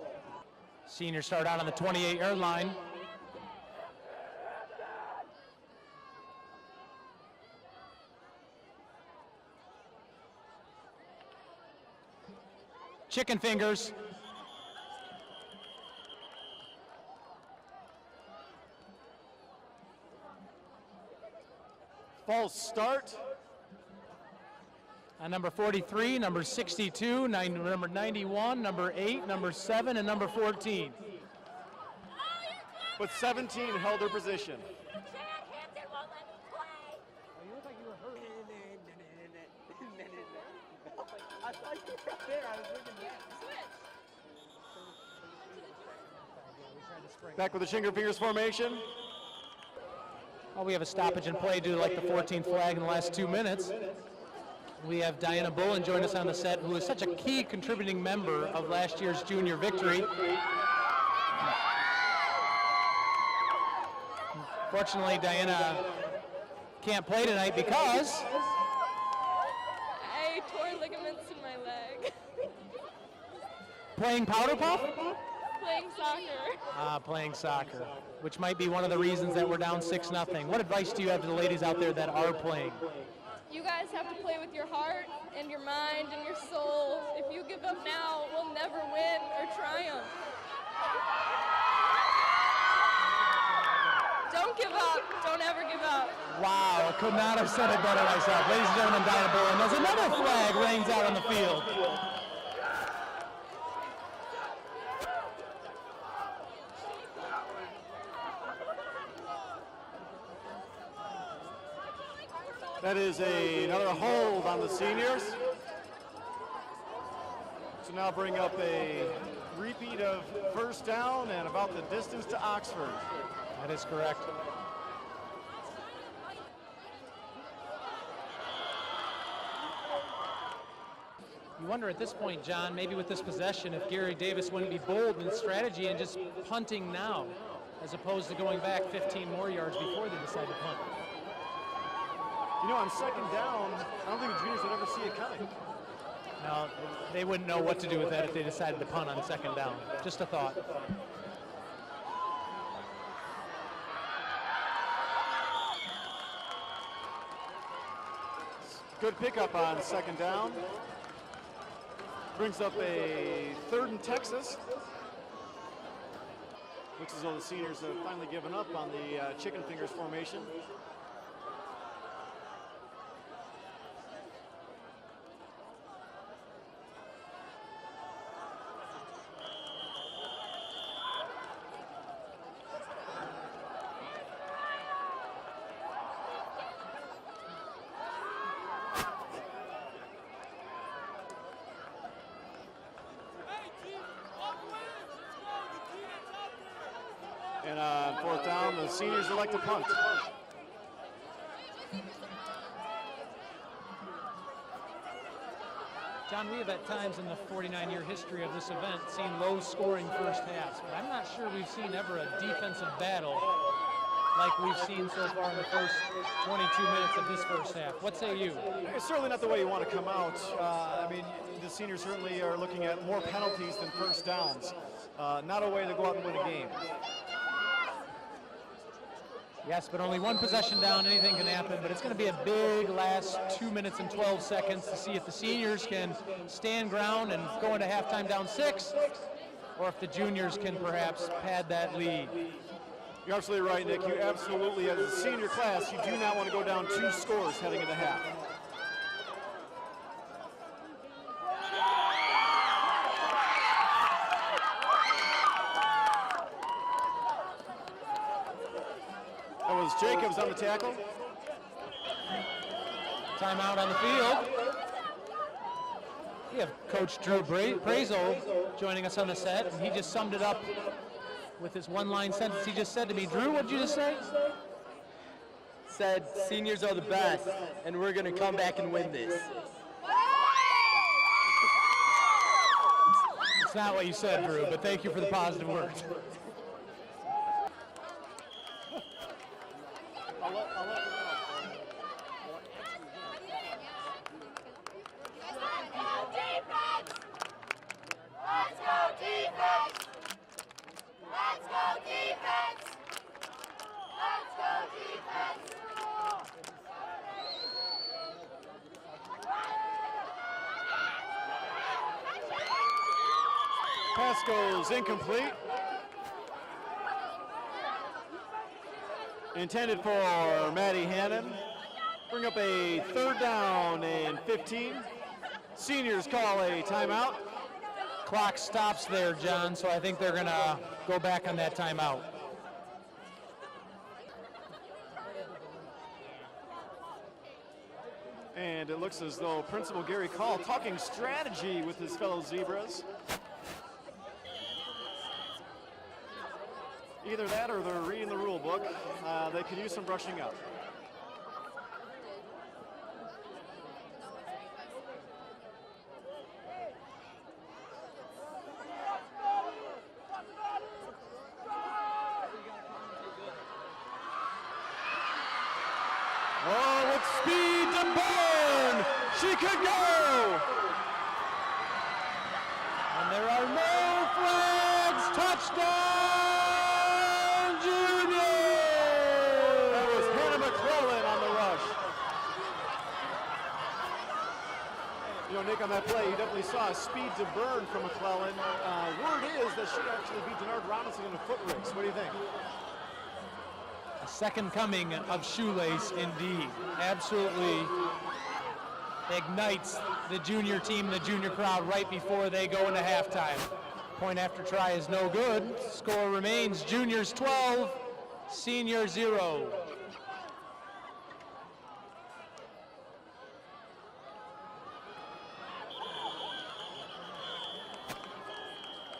Seniors start out on the 28-yard line. Chicken fingers. False start. Number 43, number 62, number 91, number 8, number 7, and number 14. But 17 held their position. Back with the Chicken Fingers formation. Well, we have a stoppage in play due to like the 14th flag in the last 2 minutes. We have Diana Bullen join us on the set, who is such a key contributing member of last year's junior victory. Fortunately, Diana can't play tonight because I tore ligaments in my leg. playing powder puff? Playing soccer. Playing soccer, which might be one of the reasons that we're down 6-0. What advice do you have to the ladies out there that are playing? You guys have to play with your heart and your mind and your soul. If you give up now, we'll never win or triumph. Don't give up. Don't ever give up. Wow, I could not have said it better myself. Ladies and gentlemen, Diana Bullen, as another flag rains out on the field. That is another hold on the seniors. So now bring up a repeat of first down and about the distance to Oxford. That is correct. You wonder at this point, John, maybe with this possession, if Gary Davis wouldn't be bold in strategy and just punting now, as opposed to going back 15 more yards before they decide to punt. You know, on second down, I don't think the juniors would ever see it coming. No, they wouldn't know what to do with that if they decided to punt on second down. Just a thought. Good pickup on second down. Brings up a 3rd and Texas. Looks as though the seniors have finally given up on the Chicken Fingers formation. And on 4th down, the seniors elect to punt. John, we have at times in the 49-year history of this event seen low-scoring first halves, but I'm not sure we've seen ever a defensive battle like we've seen so far in the first 22 minutes of this first half. What say you? It's certainly not the way you want to come out. I mean, the seniors certainly are looking at more penalties than first downs. not a way to go out and win a game. Yes, but only one possession down, anything can happen, but it's going to be a big last 2 minutes and 12 seconds to see if the seniors can stand ground and go into halftime down 6, or if the juniors can perhaps pad that lead. You're absolutely right, Nick. You absolutely, as a senior class, you do not want to go down 2 scores heading into half. That was Jacobs on the tackle. Timeout on the field. We have Coach Drew Brazel joining us on the set, and he just summed it up with his one-line sentence he just said to me. Drew, what did you just say? Said seniors are the best, and we're going to come back and win this. It's not what you said, Drew, but thank you for the positive words. Pass goes incomplete. Intended for Maddie Hannon. Bring up a 3rd down and 15. Seniors call a timeout. Clock stops there, John, so I think they're going to go back on that timeout. And it looks as though Principal Gary Call talking strategy with his fellow Zebras. Either that or they're reading the rule book. They could use some brushing up. Oh, with speed to burn! She could go! And there are no flags. Touchdown, Junior! That was Hannah McClellan on the rush. You know, Nick, on that play, you definitely saw a speed to burn from McClellan. Word is that she actually beat Denard Robinson in a foot race. What do you think? A second coming of Shoelace, indeed. Absolutely ignites the junior team, the junior crowd right before they go into halftime. Point after try is no good. Score remains juniors 12, senior 0.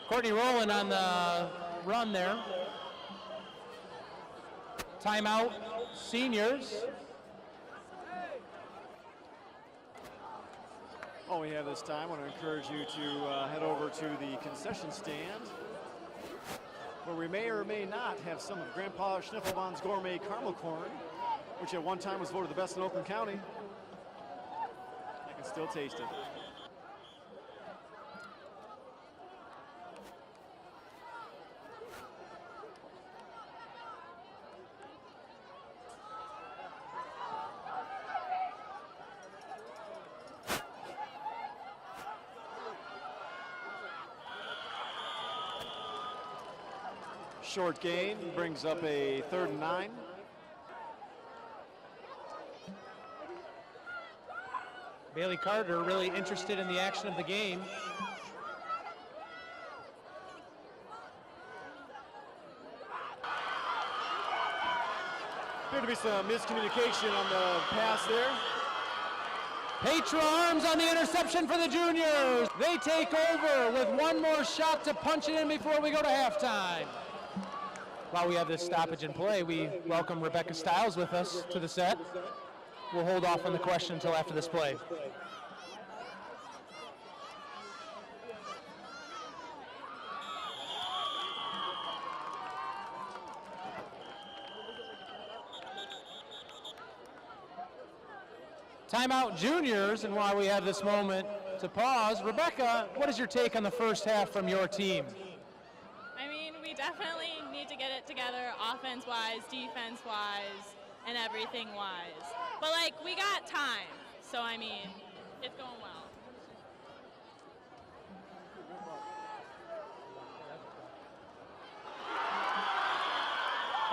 Courtney Rowland on the run there. Timeout, seniors. All we have this time, I want to encourage you to head over to the concession stand, where we may or may not have some of Grandpa Schniffelbon's gourmet caramel corn, which at one time was voted the best in Oakland County. I can still taste it. Short gain brings up a 3rd and 9. Bailey Carter really interested in the action of the game. Appeared to be some miscommunication on the pass there. Petra Arms on the interception for the juniors. They take over with one more shot to punch it in before we go to halftime. While we have this stoppage in play, we welcome Rebecca Stiles with us to the set. We'll hold off on the question until after this play. Timeout juniors, and while we have this moment to pause, Rebecca, what is your take on the first half from your team? it together offense-wise, defense-wise, and everything-wise. But, like, we got time. So, I mean, it's going well.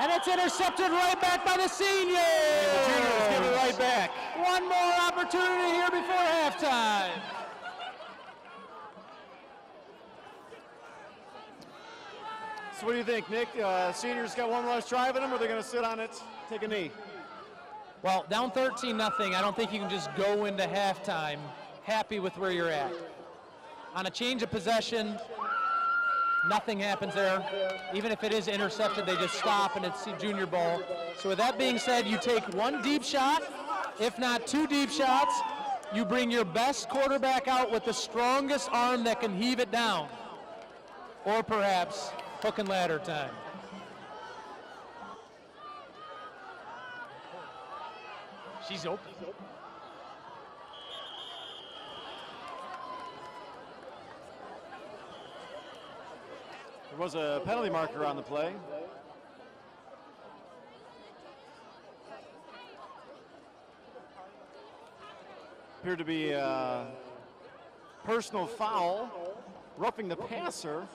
And it's intercepted right back by the seniors. The juniors give it right back. One more opportunity here before halftime. So what do you think, Nick? Seniors got one less drive in them, or are they going to sit on it, take a knee? Well, down 13-0, I don't think you can just go into halftime happy with where you're at. On a change of possession, nothing happens there. Even if it is intercepted, they just stop and it's junior ball. So with that being said, you take one deep shot, if not two deep shots. You bring your best quarterback out with the strongest arm that can heave it down. Or perhaps hook and ladder time. She's open. There was a penalty marker on the play. Appeared to be a personal foul, roughing the passer.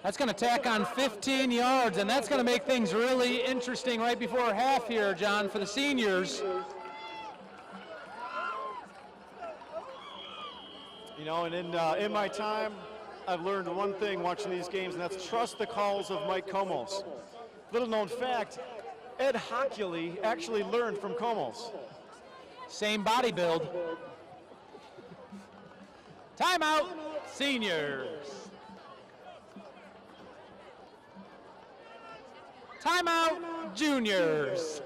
That's going to tack on 15 yards, and that's going to make things really interesting right before half here, John, for the seniors. You know, and in my time, I've learned one thing watching these games, and that's trust the calls of Mike Komos. Little known fact, Ed Hockley actually learned from Komos. Same body build. Timeout, seniors. Timeout, juniors.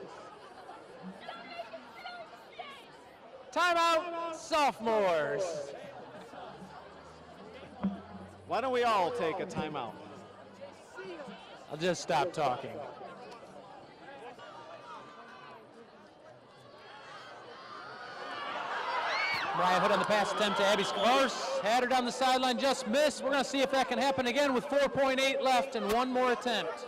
Timeout, sophomores. Why don't we all take a timeout? I'll just stop talking. Mariah Hood on the pass attempt to Abby Scavarce. Had her down the sideline, just missed. We're going to see if that can happen again with 4.8 left and one more attempt.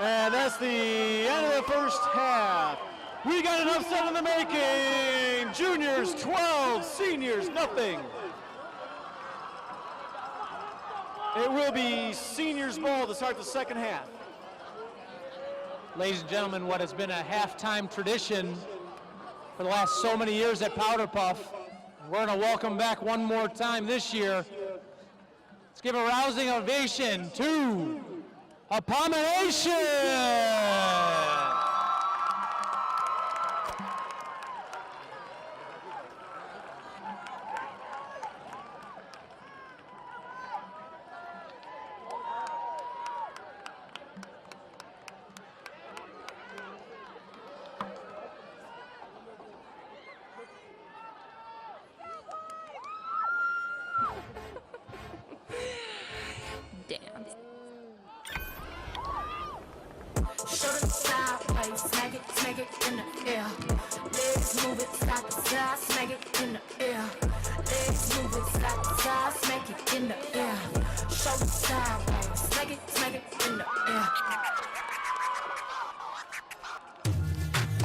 And that's the end of the first half. We got an upset in the making. Juniors 12, seniors nothing. It will be seniors ball to start the second half. Ladies and gentlemen, what has been a halftime tradition for the last so many years at Powder Puff, we're going to welcome back one more time this year. Let's give a rousing ovation to Abomination! Damn. Shoulder sideways, smack it in the air. Legs move it side to side, smack it in the air. Legs move it side to side, smack it in the air. Shoulder sideways, smack it in the air.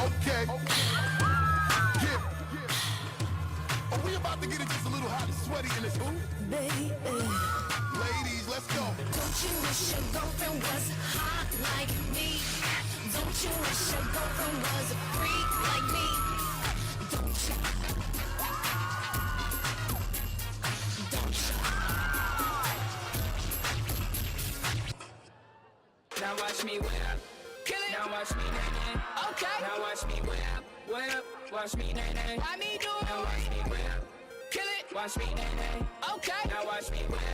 Okay. Yeah. Are we about to get it just a little hot and sweaty in this hoop? Baby. Ladies, let's go. Don't you wish your girlfriend was hot like me? Don't you wish your girlfriend was a freak like me? Don't you? Don't you? Now watch me whip. Kill it. Now watch me nay-nay. Okay. Now watch me whip. Watch me nay-nay. Why me do it? Now watch me whip. Kill it. Watch me nay-nay. Okay. Now watch me whip.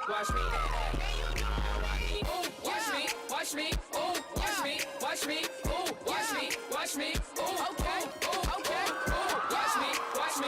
Watch me nay-nay. Can you do it? Now watch me. Ooh, watch me. Watch me. Ooh, watch me. Watch me. Ooh, watch me. Watch me. Ooh, okay. Ooh, okay. Ooh, watch me. Watch me.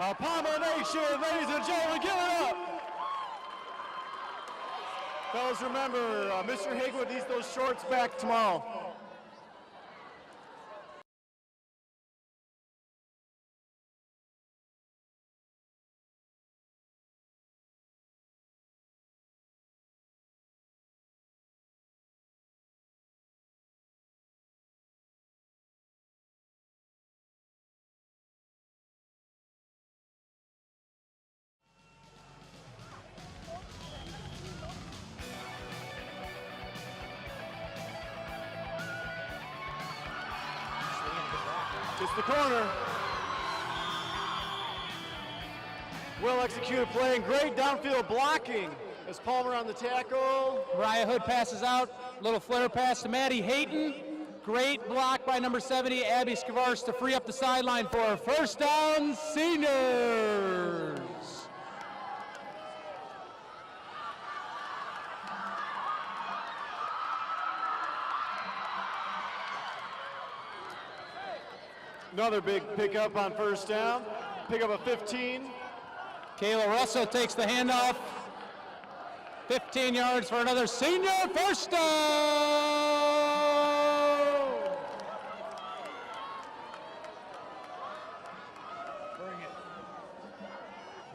Palmer Nation, ladies and gentlemen, give it up. Fellas, remember, Mr. Haywood needs those shorts back tomorrow. It's the corner. Well executed play and great downfield blocking as Palmer on the tackle. Mariah Hood passes out, little flare pass to Maddie Hayton. Great block by number 70, Abby Skavars, to free up the sideline for first down, Seniors. Another big pickup on first down. Pick up a 15. Kayla Russell takes the handoff. 15 yards for another senior first down. Bring it.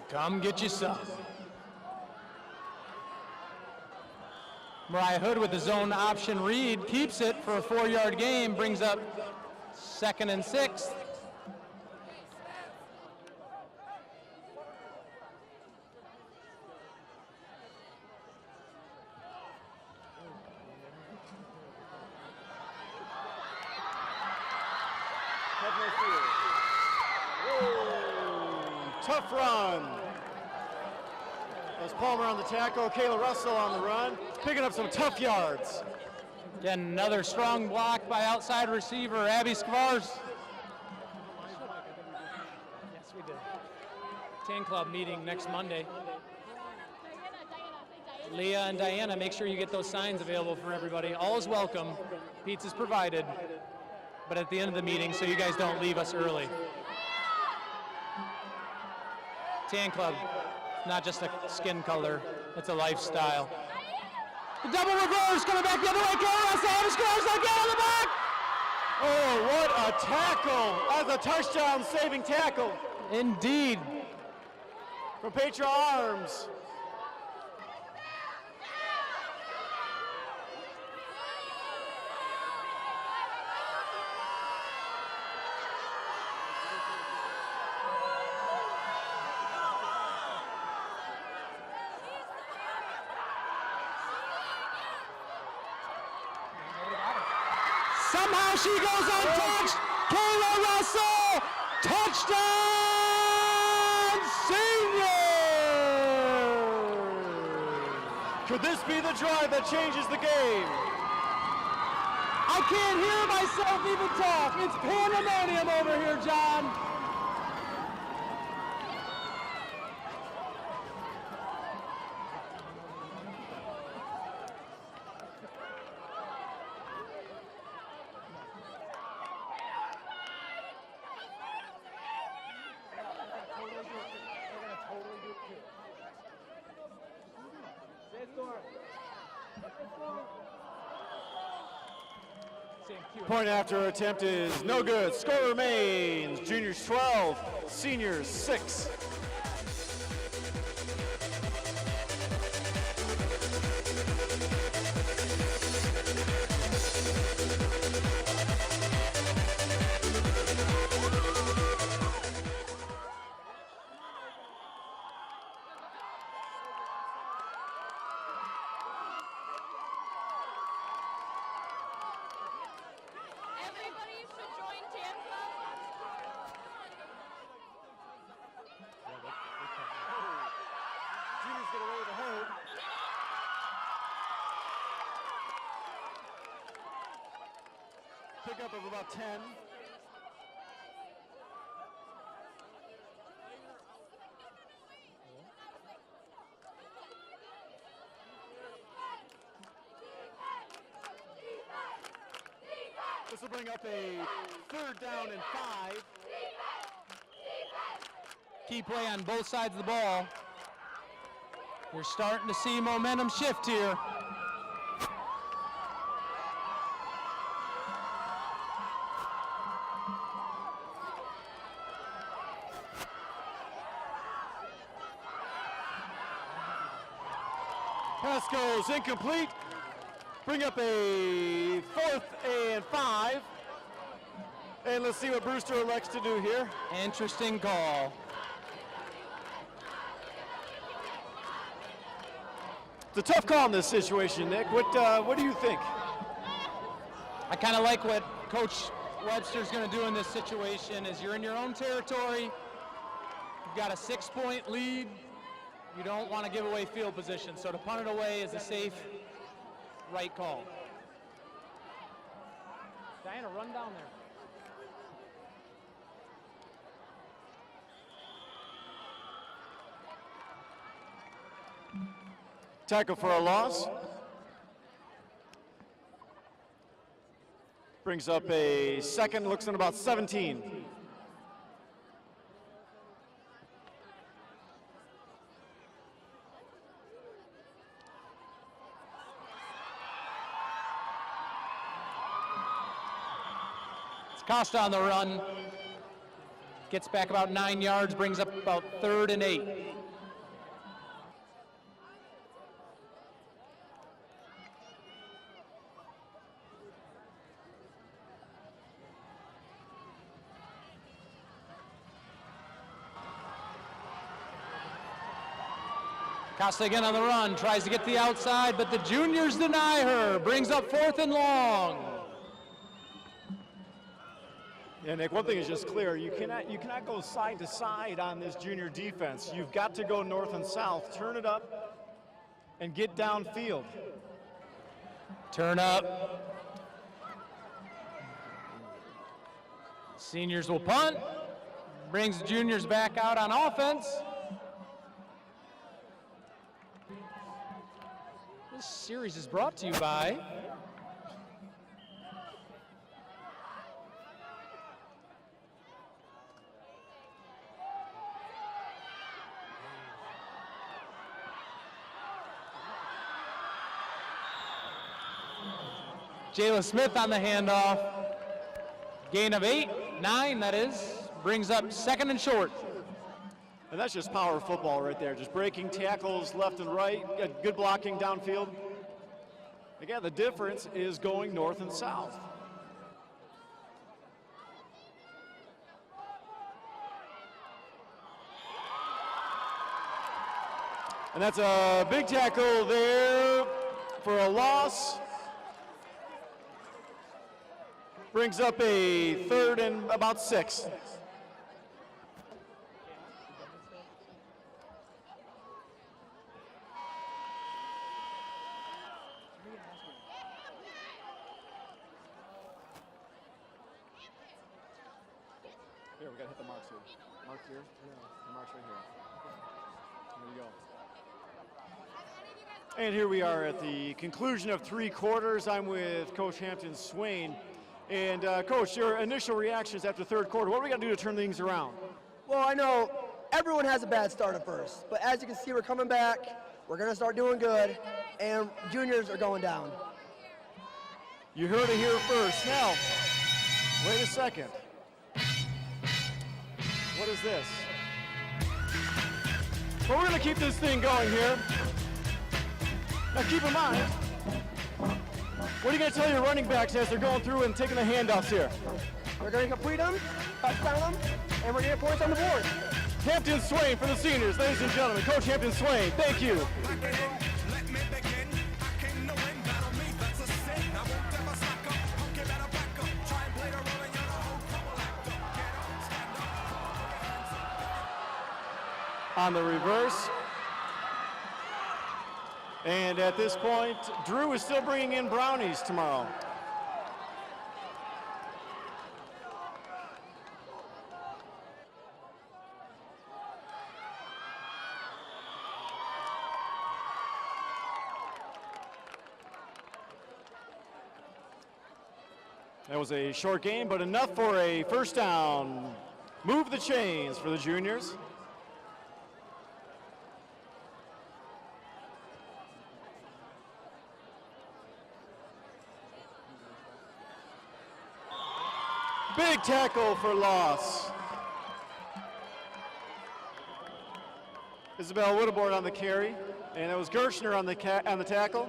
Come get you some. Mariah Hood with the zone option read keeps it for a 4-yard gain, brings up 2nd and 6. Tough run. As Palmer on the tackle, Kayla Russell on the run, picking up some tough yards. Again, another strong block by outside receiver, Abby Skvars. Yes, we did. Tan Club meeting next Monday. Leah and Diana, make sure you get those signs available for everybody. All is welcome. Pizza's provided. But at the end of the meeting, so you guys don't leave us early. Tan Club, not just a skin color, it's a lifestyle. The double reverse coming back the other way. Clarkson scores again on the back. Oh, what a tackle! That's a touchdown-saving tackle. Indeed. From Petra Arms. Somehow she goes untouched. Kayla Russell, touchdown, senior! Could this be the drive that changes the game? I can't hear myself even talk. It's pandemonium over here, John. Point after attempt is no good. Score remains juniors 12, seniors 6. Pickup of about 10. This will bring up a 3rd down and 5. Key play on both sides of the ball. You're starting to see momentum shift here. Pass goes incomplete. Bring up a 4th and 5. And let's see what Brewster elects to do here. Interesting call. It's a tough call in this situation, Nick. What do you think? I kind of like what Coach Webster's going to do in this situation. Is you're in your own territory. You've got a 6-point lead. You don't want to give away field position. So to punt it away is a safe, right call. Diana, run down there. Tackle for a loss. Brings up a second, looks at about 17. It's Costa on the run. Gets back about 9 yards, brings up about 3rd and 8. Costa again on the run, tries to get to the outside, but the juniors deny her. Brings up 4th and long. Yeah, Nick, one thing is just clear. You cannot go side to side on this junior defense. You've got to go north and south, turn it up, and get downfield. Turn up. Seniors will punt. Brings the juniors back out on offense. This series is brought to you by Jayla Smith on the handoff. Gain of 8, 9 that is. Brings up 2nd and short. And that's just power football right there. Just breaking tackles left and right. Good blocking downfield. Again, the difference is going north and south. And that's a big tackle there for a loss. Brings up a 3rd and about 6. Here, we gotta hit the marks here. Mark here? The marks right here. There you go. And here we are at the conclusion of 3 quarters. I'm with Coach Hampton Swain. And Coach, your initial reactions after 3rd quarter, what are we gonna do to turn things around? Well, I know everyone has a bad start at first, but as you can see, we're coming back. We're gonna start doing good, and juniors are going down. You heard it here first. Now, wait a second. What is this? Well, we're gonna keep this thing going here. Now keep in mind, what are you gonna tell your running backs as they're going through and taking the handoffs here? We're gonna complete them, touchdown them, and we're gonna get points on the board. Hampton Swain for the seniors, ladies and gentlemen. Coach Hampton Swain, thank you. On the reverse. And at this point, Drew is still bringing in brownies tomorrow. That was a short game, but enough for a first down. Move the chains for the juniors. big tackle for loss. Isabel Woodboard on the carry, and it was Gershner on the tackle.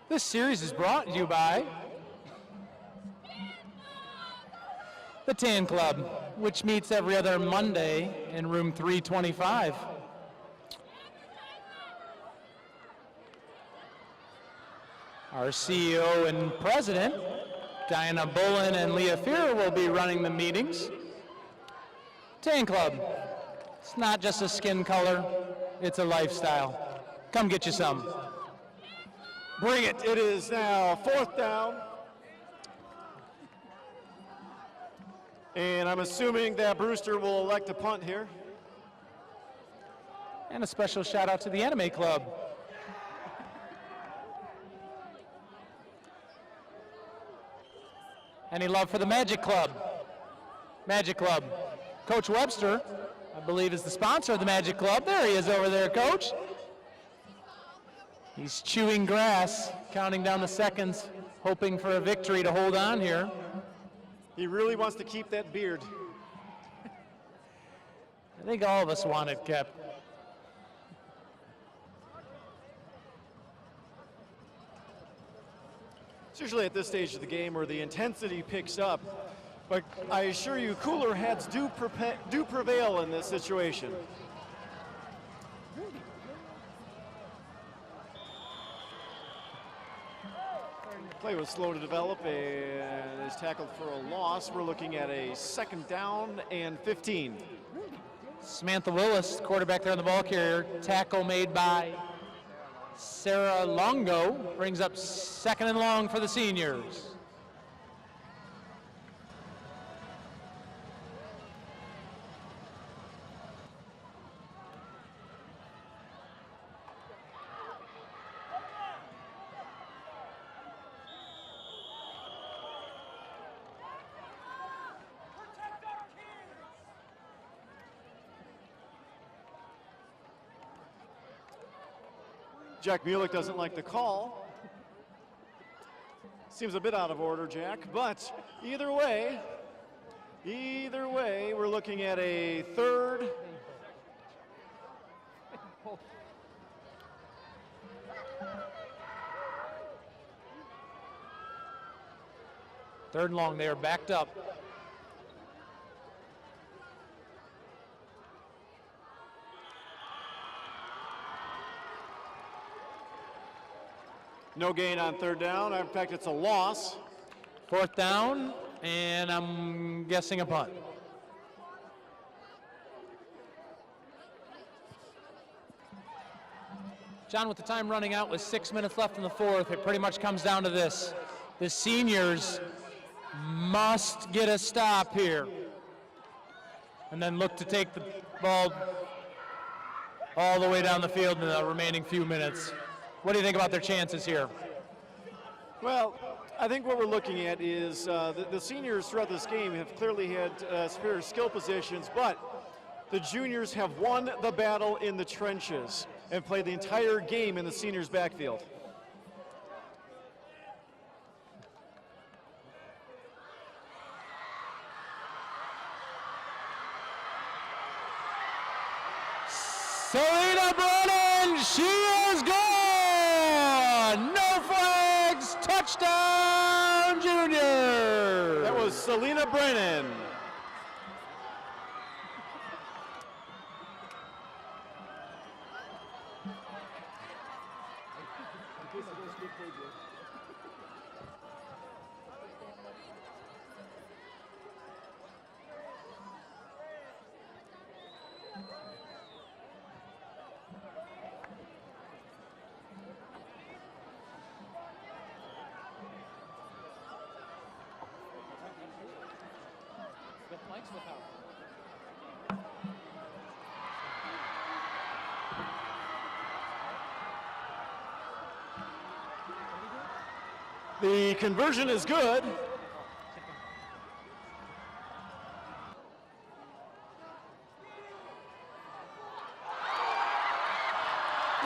This series is brought to you by the Tan Club, which meets every other Monday in room 325. Our CEO and president, Diana Bullen and Leah Fear, will be running the meetings. Tan Club, it's not just a skin color, it's a lifestyle. Come get you some. Bring it. It is now 4th down. And I'm assuming that Brewster will elect to punt here. And a special shout out to the Anime Club. Any love for the Magic Club? Magic Club. Coach Webster, I believe, is the sponsor of the Magic Club. There he is over there, Coach. He's chewing grass, counting down the seconds, hoping for a victory to hold on here. He really wants to keep that beard. I think all of us want it kept. It's usually at this stage of the game where the intensity picks up, but I assure you, cooler heads do prevail in this situation. Play was slow to develop and is tackled for a loss. We're looking at a 2nd down and 15. Samantha Willis, quarterback there on the ball carrier. Tackle made by Sarah Longo, brings up 2nd and long for the seniors. Jack Mulick doesn't like the call. Seems a bit out of order, Jack, but either way, we're looking at a 3rd. Third and long, they are backed up. No gain on 3rd down. In fact, it's a loss. 4th down, and I'm guessing a punt. John, with the time running out with 6 minutes left in the 4th, it pretty much comes down to this. The seniors must get a stop here and then look to take the ball all the way down the field in the remaining few minutes. What do you think about their chances here? Well, I think what we're looking at is the seniors throughout this game have clearly had superior skill positions, but the juniors have won the battle in the trenches and played the entire game in the seniors' backfield. Selena Brennan, she is gone! No flags, touchdown, junior! That was Selena Brennan. The conversion is good.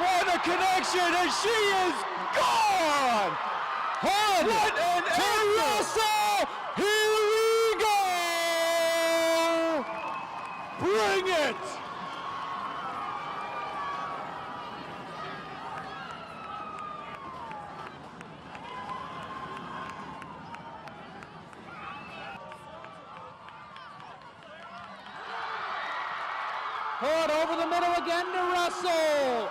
What a connection, and she is gone! What an Russell! Here we go! Bring it! Hood over the middle again to Russell.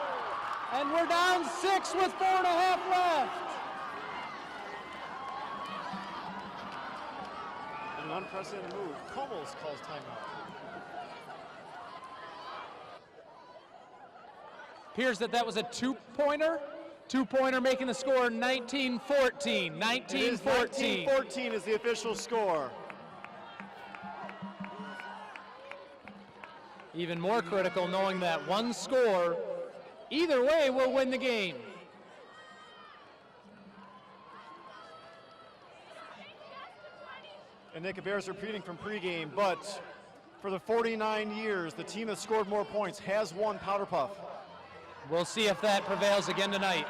And we're down 6 with 4.5 left. An unprecedented move. Commels calls timeout. Appears that was a two-pointer. Two-pointer making the score 19-14. 19-14. 19-14 is the official score. Even more critical knowing that one score, either way, will win the game. And Nick, it bears repeating from pregame, but for the 49 years, the team that scored more points has won Powder Puff. We'll see if that prevails again tonight.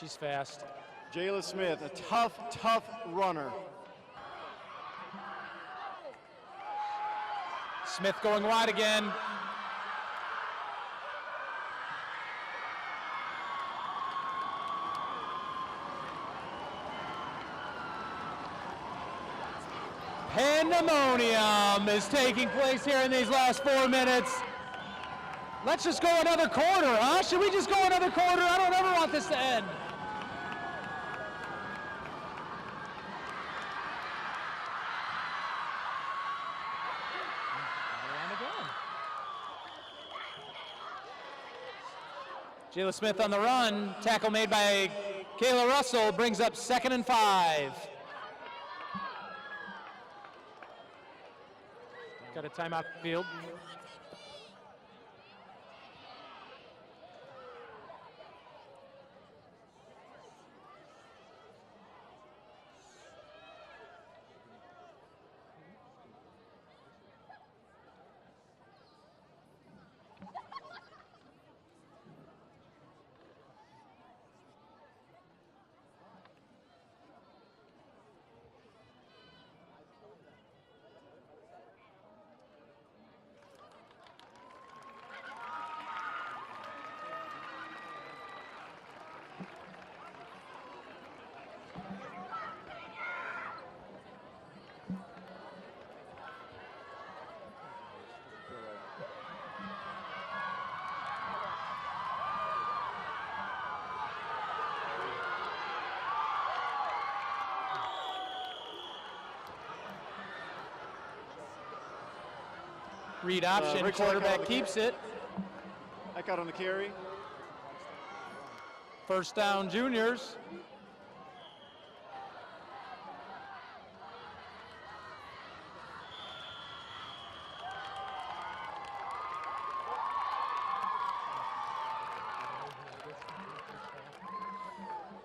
She's fast. Jayla Smith, a tough runner. Smith going wide again. Pandemonium is taking place here in these last 4 minutes. Let's just go another quarter, huh? Should we just go another quarter? I don't ever want this to end. Jayla Smith on the run. Tackle made by Kayla Russell brings up 2nd and 5. Got a timeout field. Read option, Rich quarterback keeps it. Back out on the carry. First down, Juniors.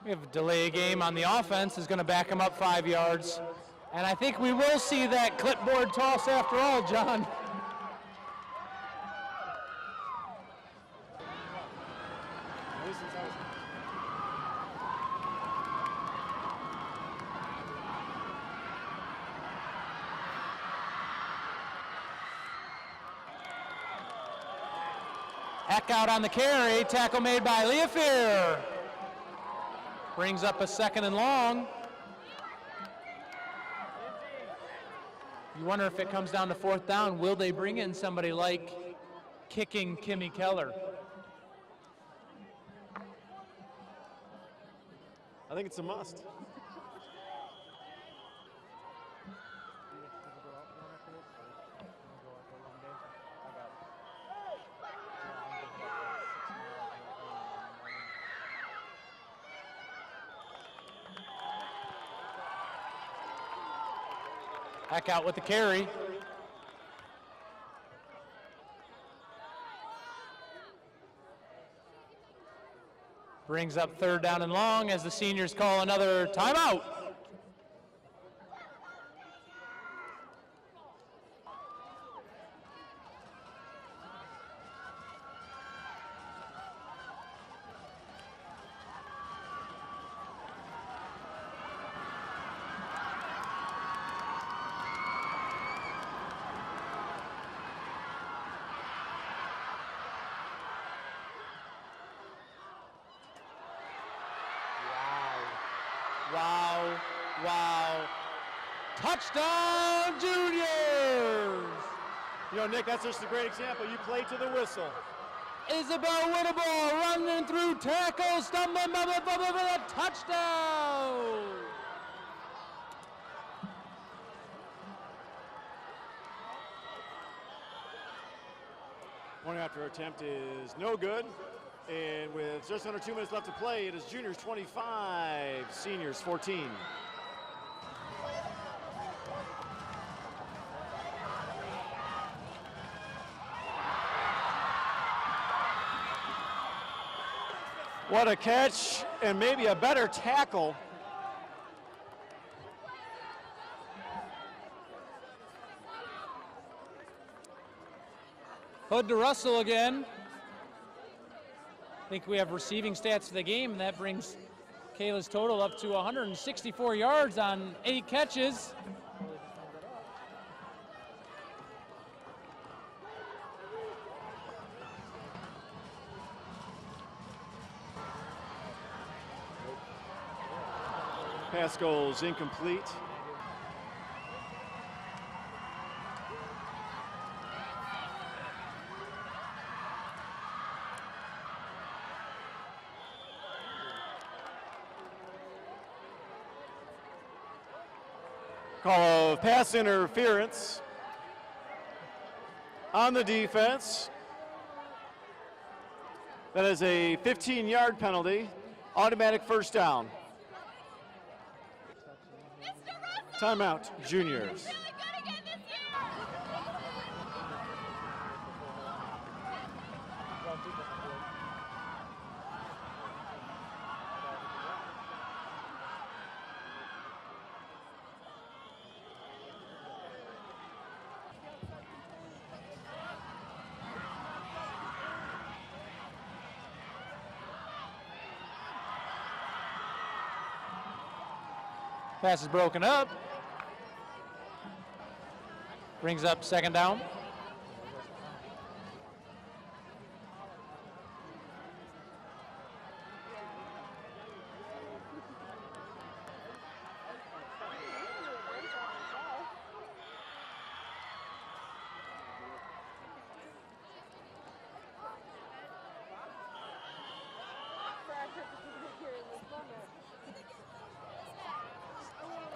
We have a delay game on the offense, is going to back him up 5 yards. And I think we will see that clipboard toss after all, John. Eck out on the carry, tackle made by Leafear. Brings up a 2nd and long. You wonder if it comes down to 4th down, will they bring in somebody like kicking Kimmy Keller? I think it's a must. Back out with the carry. Brings up 3rd down and long as the seniors call another timeout. Wow, wow. Touchdown, Juniors! You know, Nick, that's just a great example. You play to the whistle. Isabel Winnable running through tackles, stumbling, for the touchdown! Point after attempt is no good. And with just under 2 minutes left to play, it is Juniors 25, Seniors 14. What a catch, and maybe a better tackle. Hood to Russell again. I think we have receiving stats for the game, and that brings Kayla's total up to 164 yards on 8 catches. Pass goes incomplete. Call of pass interference on the defense. That is a 15-yard penalty, automatic first down. Timeout, Juniors. Pass is broken up. Brings up second down.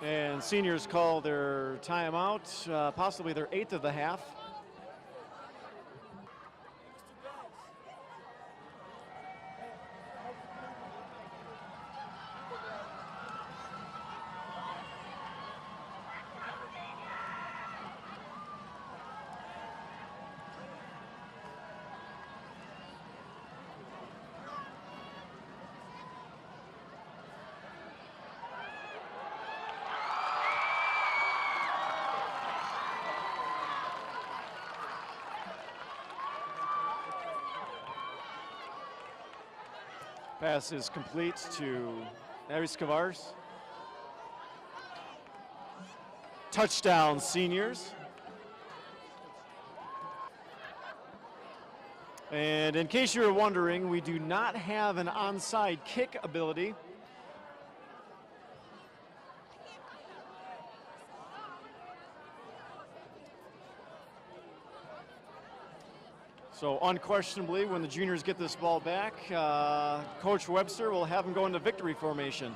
And Seniors call their timeout, possibly their 8th of the half. Pass is complete to Aris Cavars. Touchdown, Seniors. And in case you were wondering, we do not have an onside kick ability. So unquestionably, when the Juniors get this ball back, Coach Webster will have them go into victory formation.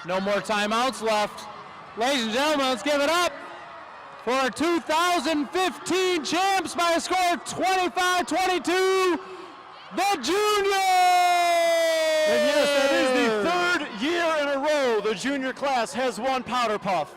No more timeouts left. Ladies and gentlemen, let's give it up for our 2015 champs by a score of 25-22, the Juniors! And yes, that is the 3rd year in a row the junior class has won Powder Puff.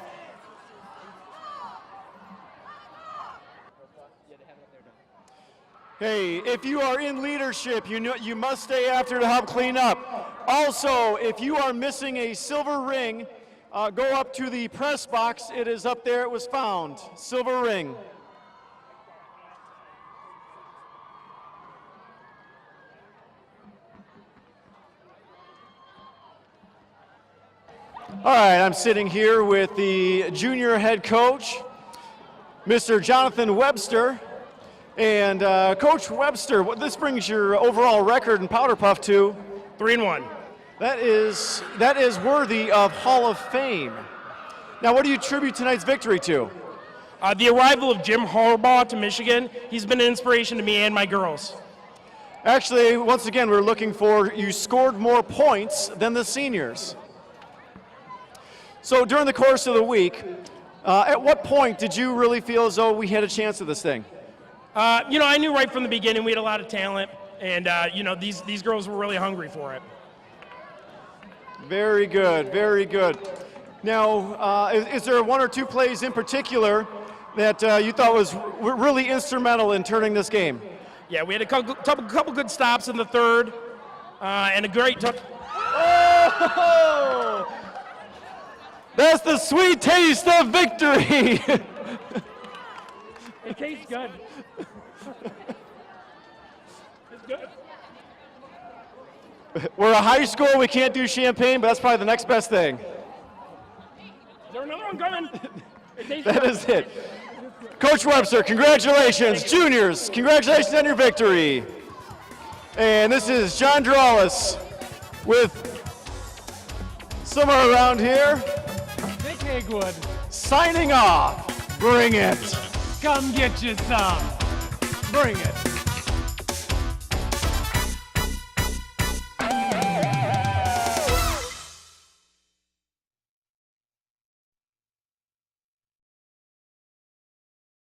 Hey, if you are in leadership, you must stay after to help clean up. Also, if you are missing a silver ring, go up to the press box. It is up there. It was found. Silver ring. All right, I'm sitting here with the junior head coach, Mr. Jonathan Webster. And Coach Webster, this brings your overall record in Powder Puff to 3-1. That is worthy of Hall of Fame. Now, what do you attribute tonight's victory to? The arrival of Jim Harbaugh to Michigan. He's been an inspiration to me and my girls. Actually, once again, we're looking for, you scored more points than the seniors. So during the course of the week, at what point did you really feel as though we had a chance at this thing? I knew right from the beginning we had a lot of talent, and these girls were really hungry for it. Very good, very good. Now, is there one or two plays in particular that you thought was really instrumental in turning this game? Yeah, we had a couple good stops in the third, and a great touch. Oh! That's the sweet taste of victory. It tastes good. It's good. We're a high school, we can't do champagne, but that's probably the next best thing. Is there another one coming? That is it. Coach Webster, congratulations. Juniors, congratulations on your victory. And this is John Dralis with somewhere around here. Nick Hagwood. Signing off. Bring it. Come get you some. Bring it.